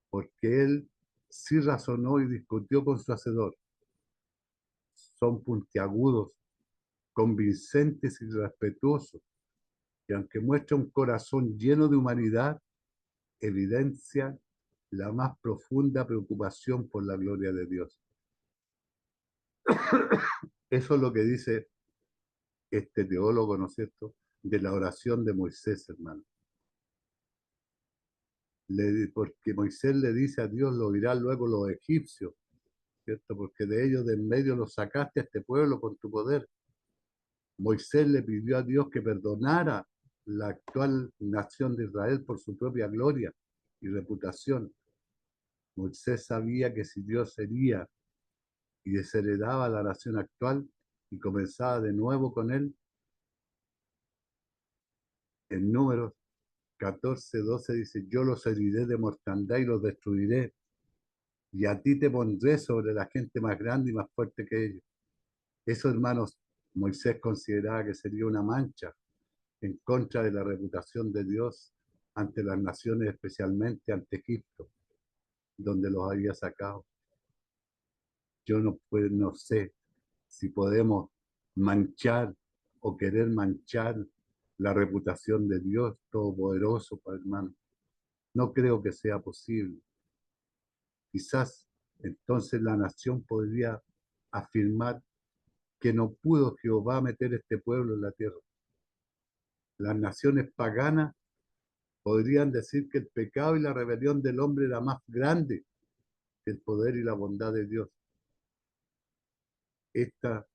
porque él sí razonó y discutió con su hacedor, son puntiagudos, convincentes y respetuosos, y aunque muestra un corazón lleno de humanidad, evidencia la más profunda preocupación por la gloria de Dios. Eso es lo que dice este teólogo, ¿no es cierto?, de la oración de Moisés, hermano. Porque Moisés le dice a Dios, lo oirán luego los egipcios, ¿cierto? Porque de ellos de en medio los sacaste a este pueblo con tu poder. Moisés le pidió a Dios que perdonara la actual nación de Israel por su propia gloria y reputación. Moisés sabía que si Dios sería y desheredaba la nación actual y comenzaba de nuevo con él, en Números 14:12 dice, yo los heriré de mortandad y los destruiré, y a ti te pondré sobre la gente más grande y más fuerte que ellos. Eso, hermanos, Moisés consideraba que sería una mancha en contra de la reputación de Dios ante las naciones, especialmente ante Egipto, donde los había sacado. Yo no sé si podemos manchar o querer manchar la reputación de Dios Todopoderoso, hermano. No creo que sea posible. Quizás entonces la nación podría afirmar que no pudo Jehová meter este pueblo en la tierra. Las naciones paganas podrían decir que el pecado y la rebelión del hombre era más grande que el poder y la bondad de Dios. Estas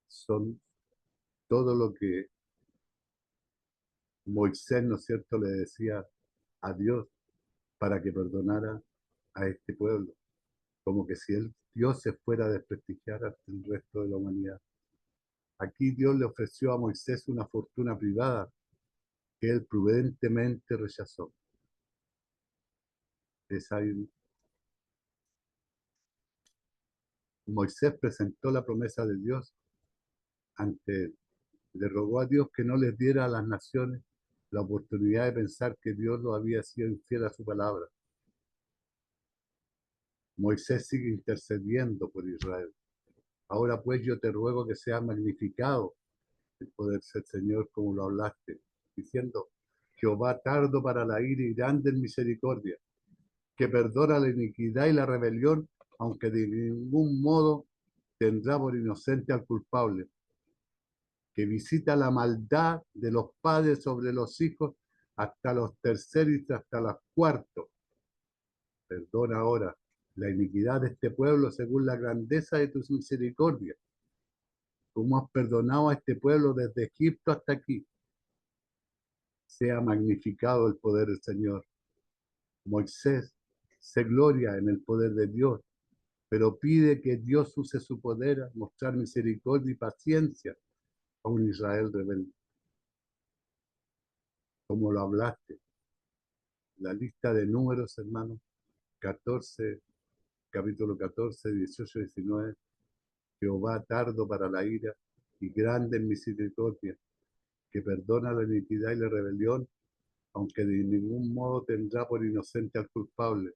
son todo lo que Moisés, ¿no es cierto?, le decía a Dios para que perdonara a este pueblo, como que si Dios se fuera a desprestigiar ante el resto de la humanidad. Aquí Dios le ofreció a Moisés una fortuna privada que él prudentemente rechazó. Moisés presentó la promesa de Dios ante él. Le rogó a Dios que no les diera a las naciones la oportunidad de pensar que Dios lo había sido infiel a su palabra. Moisés sigue intercediendo por Israel. Ahora pues yo te ruego que sea magnificado el poder ser Señor como lo hablaste, diciendo, Jehová tardo para la ira y grande en misericordia, que perdona la iniquidad y la rebelión, aunque de ningún modo tendrá por inocente al culpable, que visita la maldad de los padres sobre los hijos hasta los terceros y hasta los cuartos. Perdona ahora la iniquidad de este pueblo según la grandeza de tus misericordias, como has perdonado a este pueblo desde Egipto hasta aquí. Sea magnificado el poder del Señor. Moisés se gloria en el poder de Dios, pero pide que Dios use su poder a mostrar misericordia y paciencia a un Israel rebelde, como lo hablaste. La lista de números, hermanos, 14, capítulo 14, 18, 19. Jehová tardo para la ira y grande en misericordia, que perdona la iniquidad y la rebelión, aunque de ningún modo tendrá por inocente al culpable,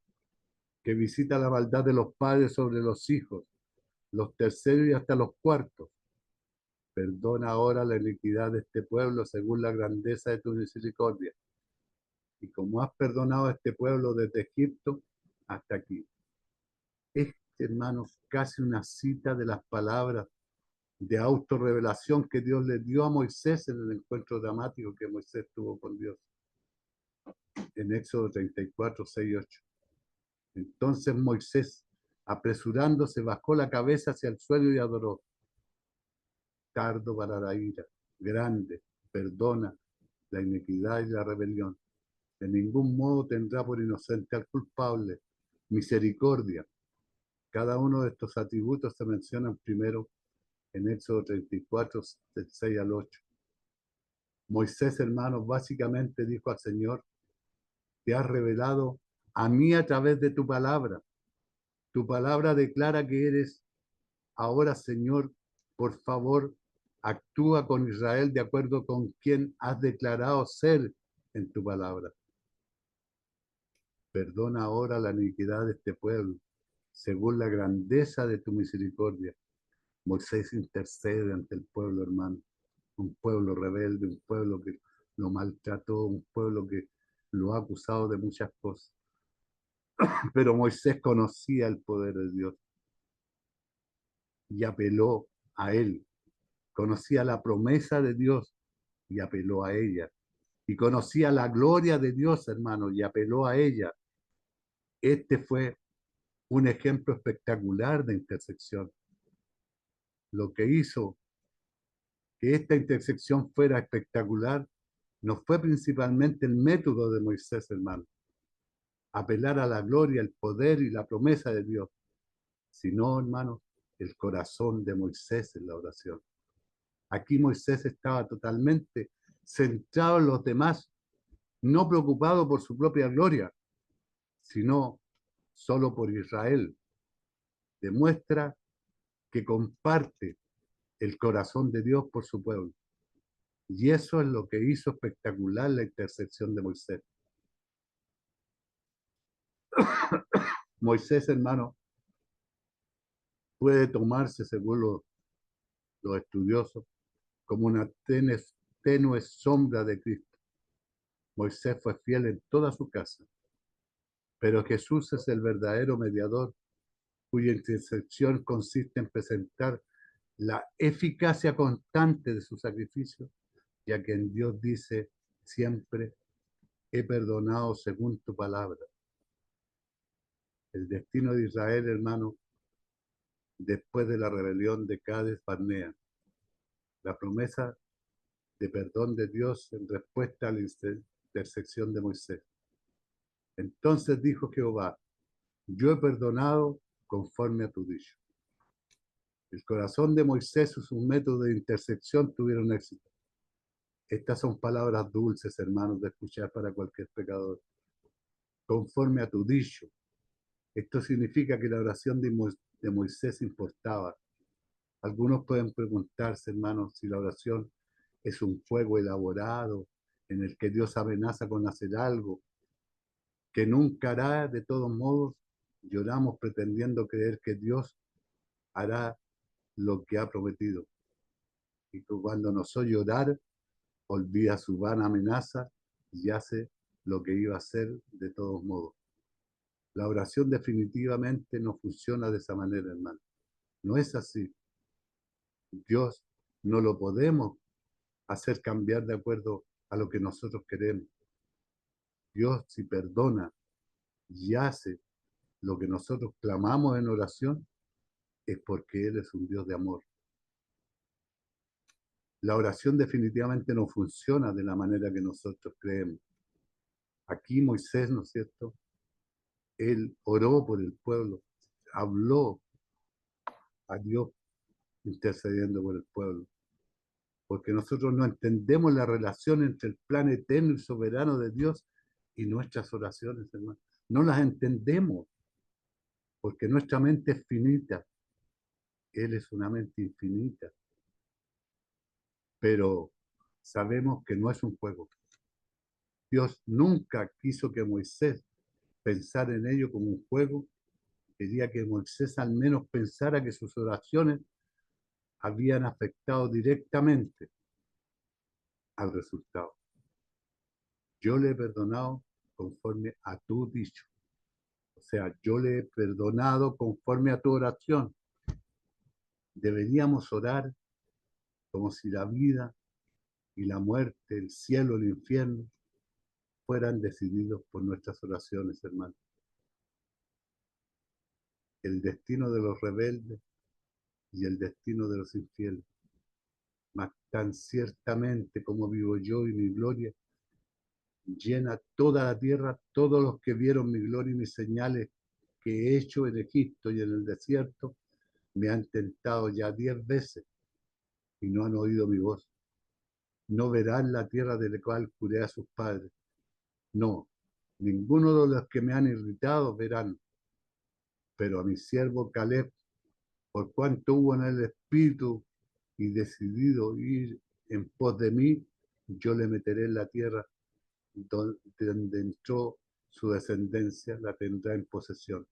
que visita la maldad de los padres sobre los hijos, los terceros y hasta los cuartos. Perdona ahora la iniquidad de este pueblo según la grandeza de tu misericordia, y como has perdonado a este pueblo desde Egipto hasta aquí. Es, hermanos, casi una cita de las palabras de autorrevelación que Dios le dio a Moisés en el encuentro dramático que Moisés tuvo con Dios en Éxodo 34, 6 y 8. Entonces Moisés, apresurándose, bajó la cabeza hacia el suelo y adoró. Tardo para la ira, grande, perdona la iniquidad y la rebelión. De ningún modo tendrá por inocente al culpable. Misericordia. Cada uno de estos atributos se mencionan primero en Éxodo 34, del 6 al 8. Moisés, hermanos, básicamente dijo al Señor, te has revelado a mí a través de tu palabra. Tu palabra declara que eres ahora, Señor, por favor, actúa con Israel de acuerdo con quien has declarado ser en tu palabra. Perdona ahora la iniquidad de este pueblo, según la grandeza de tu misericordia. Moisés intercede ante el pueblo, hermano. Un pueblo rebelde, un pueblo que lo maltrató, un pueblo que lo ha acusado de muchas cosas. Pero Moisés conocía el poder de Dios y apeló a él. Conocía la promesa de Dios y apeló a ella. Y conocía la gloria de Dios, hermano, y apeló a ella. Este fue un ejemplo espectacular de intersección. Lo que hizo que esta intersección fuera espectacular no fue principalmente el método de Moisés, hermano, apelar a la gloria, el poder y la promesa de Dios, sino, hermano, el corazón de Moisés en la oración. Aquí Moisés estaba totalmente centrado en los demás, no preocupado por su propia gloria, sino solo por Israel. Demuestra que comparte el corazón de Dios por su pueblo. Y eso es lo que hizo espectacular la intersección de Moisés. Moisés, hermano, puede tomarse, según los estudiosos, como una tenue sombra de Cristo. Moisés fue fiel en toda su casa, pero Jesús es el verdadero mediador, cuya intersección consiste en presentar la eficacia constante de su sacrificio, ya que en Dios dice siempre, he perdonado según tu palabra. El destino de Israel, hermano, después de la rebelión de Cades Barnea, la promesa de perdón de Dios en respuesta a la intersección de Moisés. Entonces dijo Jehová, yo he perdonado conforme a tu dicho. El corazón de Moisés y sus métodos de intersección tuvieron éxito. Estas son palabras dulces, hermanos, de escuchar para cualquier pecador. Conforme a tu dicho. Esto significa que la oración de Moisés importaba. Algunos pueden preguntarse, hermanos, si la oración es un fuego elaborado en el que Dios amenaza con hacer algo que nunca hará. De todos modos, lloramos pretendiendo creer que Dios hará lo que ha prometido. Y cuando nos oye llorar, olvida su vana amenaza y hace lo que iba a hacer de todos modos. La oración definitivamente no funciona de esa manera, hermano. No es así. Dios no lo podemos hacer cambiar de acuerdo a lo que nosotros queremos. Dios, si perdona y hace lo que nosotros clamamos en oración, es porque Él es un Dios de amor. La oración definitivamente no funciona de la manera que nosotros creemos. Aquí Moisés, ¿no es cierto? Él oró por el pueblo, habló a Dios intercediendo por el pueblo. Porque nosotros no entendemos la relación entre el plan eterno y soberano de Dios y nuestras oraciones, hermano. No las entendemos, porque nuestra mente es finita. Él es una mente infinita. Pero sabemos que no es un juego. Dios nunca quiso que Moisés pensara en ello como un juego. Quería que Moisés al menos pensara que sus oraciones habían afectado directamente al resultado. Yo le he perdonado conforme a tu dicho. O sea, yo le he perdonado conforme a tu oración. Deberíamos orar como si la vida y la muerte, el cielo, el infierno, fueran decididos por nuestras oraciones, hermano. El destino de los rebeldes y el destino de los infieles. Mas tan ciertamente como vivo yo y mi gloria, llena toda la tierra, todos los que vieron mi gloria y mis señales que he hecho en Egipto y en el desierto, me han tentado ya 10 veces y no han oído mi voz. No verán la tierra de la cual juré a sus padres. No, ninguno de los que me han irritado verán, pero a mi siervo Caleb, por cuanto hubo en el espíritu y decidido ir en pos de mí, yo le meteré en la tierra donde entró su descendencia, la tendrá en posesión.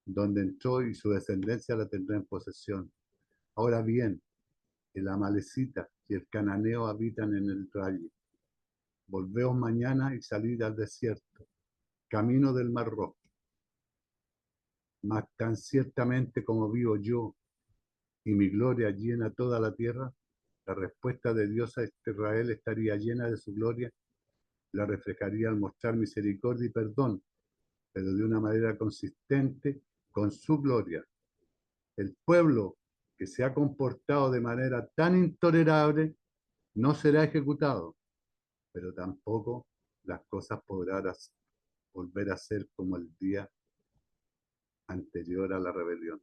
Donde entró y su descendencia la tendrá en posesión. Ahora bien, el amalecita y el cananeo habitan en el valle. Volveos mañana y salid al desierto, camino del Mar Rojo. Mas tan ciertamente como vivo yo y mi gloria llena toda la tierra, la respuesta de Dios a Israel estaría llena de su gloria, la reflejaría al mostrar misericordia y perdón, pero de una manera consistente con su gloria. El pueblo que se ha comportado de manera tan intolerable no será ejecutado, pero tampoco las cosas podrán volver a ser como el día anterior a la rebelión.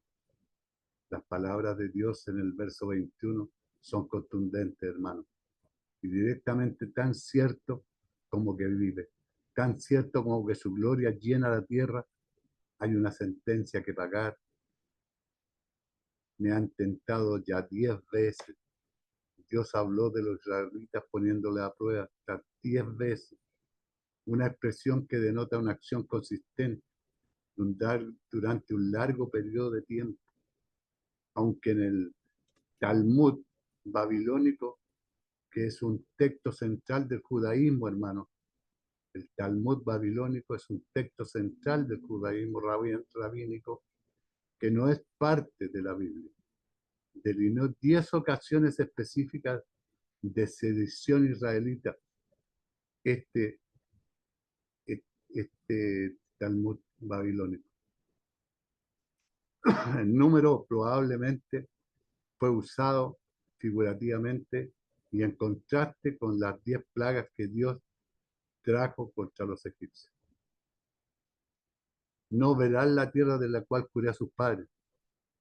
Las palabras de Dios en el verso 21 son contundentes, hermano, y directamente tan cierto como que vive, tan cierto como que su gloria llena la tierra. Hay una sentencia que pagar. Me han tentado ya 10 veces. Dios habló de los israelitas poniéndole a prueba hasta 10 veces. Una expresión que denota una acción consistente durante un largo periodo de tiempo. Aunque en el Talmud babilónico, que es un texto central del judaísmo, hermano, el Talmud babilónico es un texto central del judaísmo rabínico que no es parte de la Biblia. Delineó 10 ocasiones específicas de sedición israelita. Este, este Talmud babilónico. El número probablemente fue usado figurativamente y en contraste con las 10 plagas que Dios trajo contra los egipcios. No verán la tierra de la cual juré a sus padres.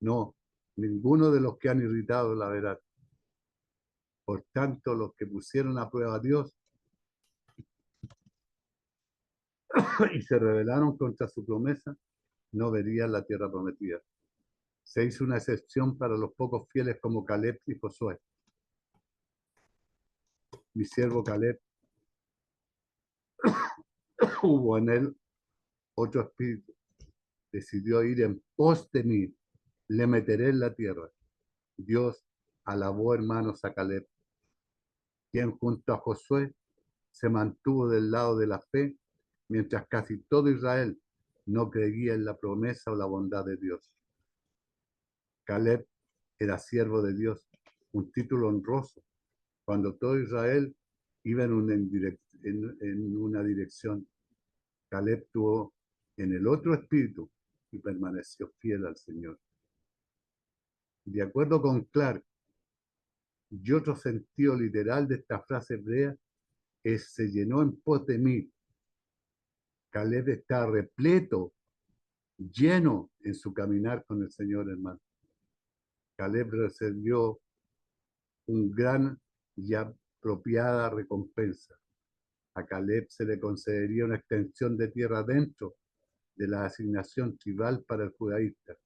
No, ninguno de los que han irritado la verá. Por tanto, los que pusieron a prueba a Dios y se rebelaron contra su promesa, no verían la tierra prometida. Se hizo una excepción para los pocos fieles como Caleb y Josué. Mi siervo Caleb, hubo en él otro espíritu. Decidió ir en pos de mí. Le meteré en la tierra. Dios alabó, hermanos, a Caleb, quien junto a Josué se mantuvo del lado de la fe, mientras casi todo Israel no creía en la promesa o la bondad de Dios. Caleb era siervo de Dios, un título honroso, cuando todo Israel iba en una dirección. Caleb tuvo en el otro espíritu y permaneció fiel al Señor. De acuerdo con Clark, y otro sentido literal de esta frase hebrea es se llenó en pos de mí. Caleb está repleto, lleno en su caminar con el Señor, hermano. Caleb recibió un gran y apropiada recompensa. A Caleb se le concedería una extensión de tierra dentro de la asignación tribal para los judaístas,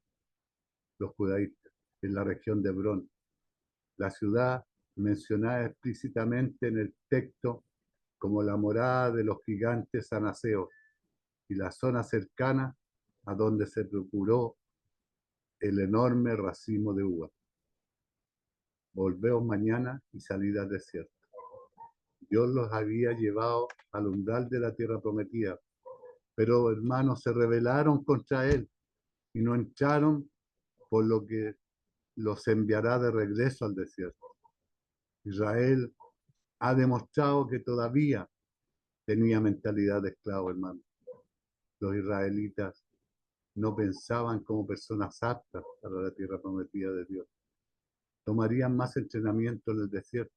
en la región de Hebrón, la ciudad mencionada explícitamente en el texto como la morada de los gigantes anaseos y la zona cercana a donde se procuró el enorme racimo de uva. Volveos mañana y salid al desierto. Dios los había llevado al umbral de la tierra prometida, pero hermanos se rebelaron contra él y no entraron, por lo que los enviará de regreso al desierto. Israel ha demostrado que todavía tenía mentalidad de esclavo, hermano. Los israelitas no pensaban como personas aptas para la tierra prometida de Dios. Tomarían más entrenamiento en el desierto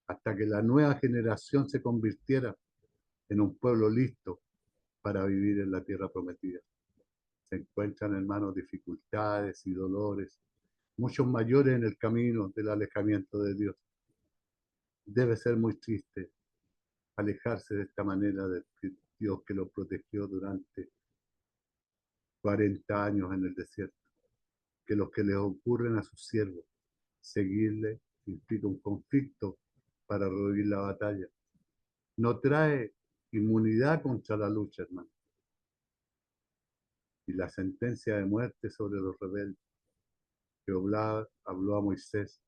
hasta que la nueva generación se convirtiera en un pueblo listo para vivir en la tierra prometida. Se encuentran, hermanos, dificultades y dolores, muchos mayores en el camino del alejamiento de Dios. Debe ser muy triste alejarse de esta manera de Dios que lo protegió durante 40 años en el desierto. Que los que les ocurren a sus siervos, seguirle implica un conflicto para revivir la batalla. No trae inmunidad contra la lucha, hermano. Y la sentencia de muerte sobre los rebeldes. Jehová habló a Moisés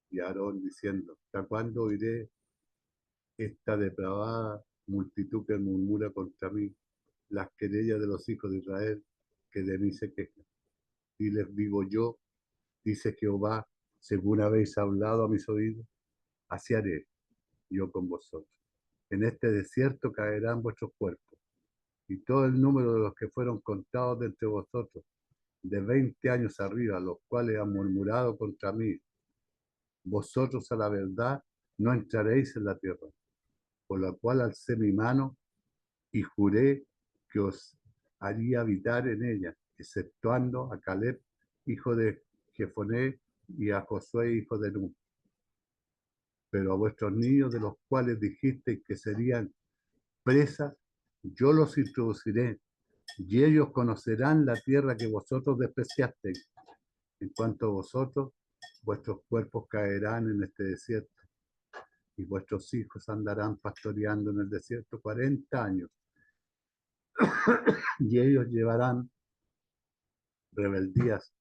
y a Aarón diciendo: ¿hasta cuándo oiré esta depravada multitud que murmura contra mí, las querellas de los hijos de Israel que de mí se quejan. Y les digo yo, dice Jehová, según habéis hablado a mis oídos, así haré yo con vosotros. En este desierto caerán vuestros cuerpos, y todo el número de los que fueron contados de entre vosotros, de 20 años arriba, los cuales han murmurado contra mí, vosotros a la verdad no entraréis en la tierra, por la cual alcé mi mano y juré que os haría habitar en ella, exceptuando a Caleb, hijo de Jefoné, y a Josué, hijo de Nun. Pero a vuestros niños, de los cuales dijisteis que serían presas, yo los introduciré, y ellos conocerán la tierra que vosotros despreciasteis. En cuanto a vosotros, vuestros cuerpos caerán en este desierto, y vuestros hijos andarán pastoreando en el desierto 40 años, y ellos llevarán rebeldías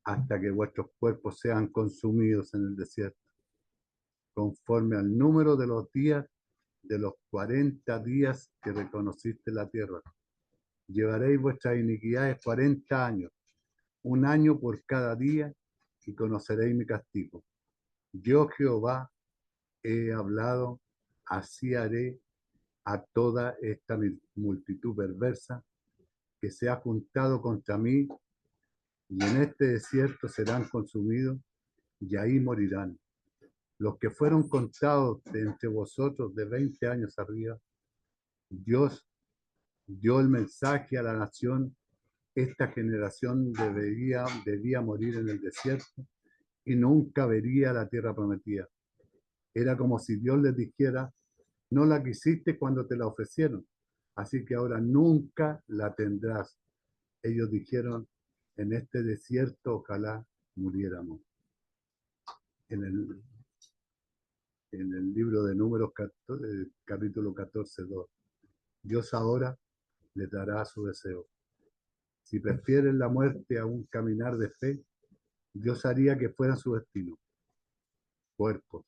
hasta que vuestros cuerpos sean consumidos en el desierto, conforme al número de los días de los 40 días que reconociste la tierra. Llevaréis vuestras iniquidades 40 años, un año por cada día, y conoceréis mi castigo. Yo, Jehová, he hablado, así haré a toda esta multitud perversa que se ha juntado contra mí, y en este desierto serán consumidos, y ahí morirán. Los que fueron contados de entre vosotros de 20 años arriba, Dios dio el mensaje a la nación, esta generación debía morir en el desierto y nunca vería la tierra prometida. Era como si Dios les dijera, no la quisiste cuando te la ofrecieron, así que ahora nunca la tendrás. Ellos dijeron, en este desierto ojalá muriéramos. En el, en el libro de Números, capítulo 14, 2. Dios ahora les dará su deseo. Si prefieren la muerte a un caminar de fe, Dios haría que fueran su destino. Cuerpos.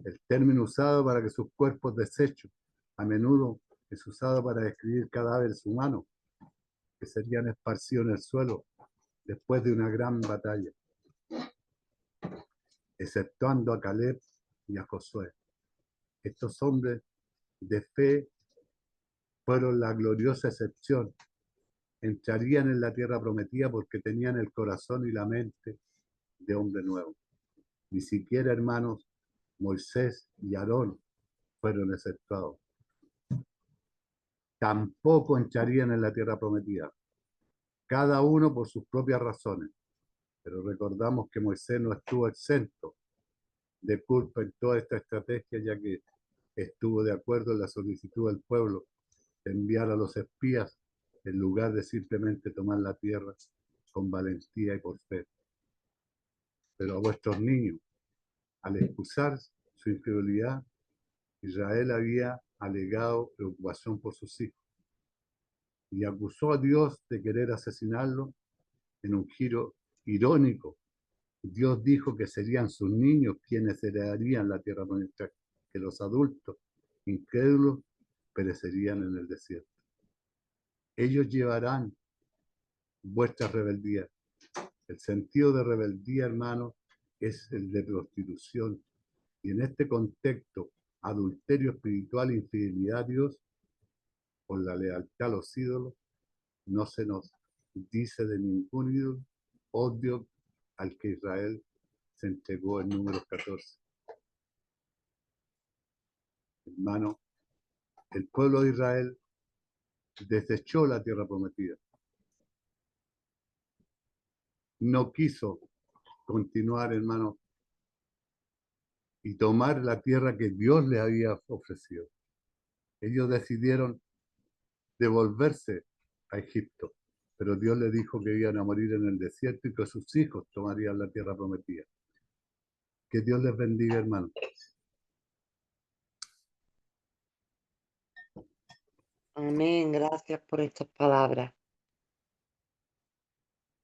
El término usado para que sus cuerpos desechos, a menudo es usado para describir cadáveres humanos que serían esparcidos en el suelo después de una gran batalla, exceptuando a Caleb y a Josué. Estos hombres de fe fueron la gloriosa excepción. Entrarían en la tierra prometida porque tenían el corazón y la mente de hombre nuevo. Ni siquiera, hermanos, Moisés y Aarón fueron exceptuados. Tampoco entrarían en la tierra prometida, cada uno por sus propias razones. Pero recordamos que Moisés no estuvo exento de culpa en toda esta estrategia, ya que estuvo de acuerdo en la solicitud del pueblo de enviar a los espías en lugar de simplemente tomar la tierra con valentía y por fe. Pero a vuestros niños, al excusar su infidelidad, Israel había alegado preocupación por sus hijos y acusó a Dios de querer asesinarlo en un giro irónico. Dios dijo que serían sus niños quienes heredarían la tierra prometida, que los adultos incrédulos perecerían en el desierto. Ellos llevarán vuestras rebeldías. El sentido de rebeldía, hermano, es el de prostitución. Y en este contexto, adulterio espiritual, infidelidad a Dios, por la lealtad a los ídolos, no se nos dice de ningún ídolo, odio al que Israel se entregó en Números 14. Hermano, el pueblo de Israel desechó la tierra prometida. No quiso continuar, hermano, y tomar la tierra que Dios le había ofrecido. Ellos decidieron devolverse a Egipto, pero Dios les dijo que iban a morir en el desierto y que sus hijos tomarían la tierra prometida. Que Dios les bendiga, hermano. Amén. Gracias por estas palabras.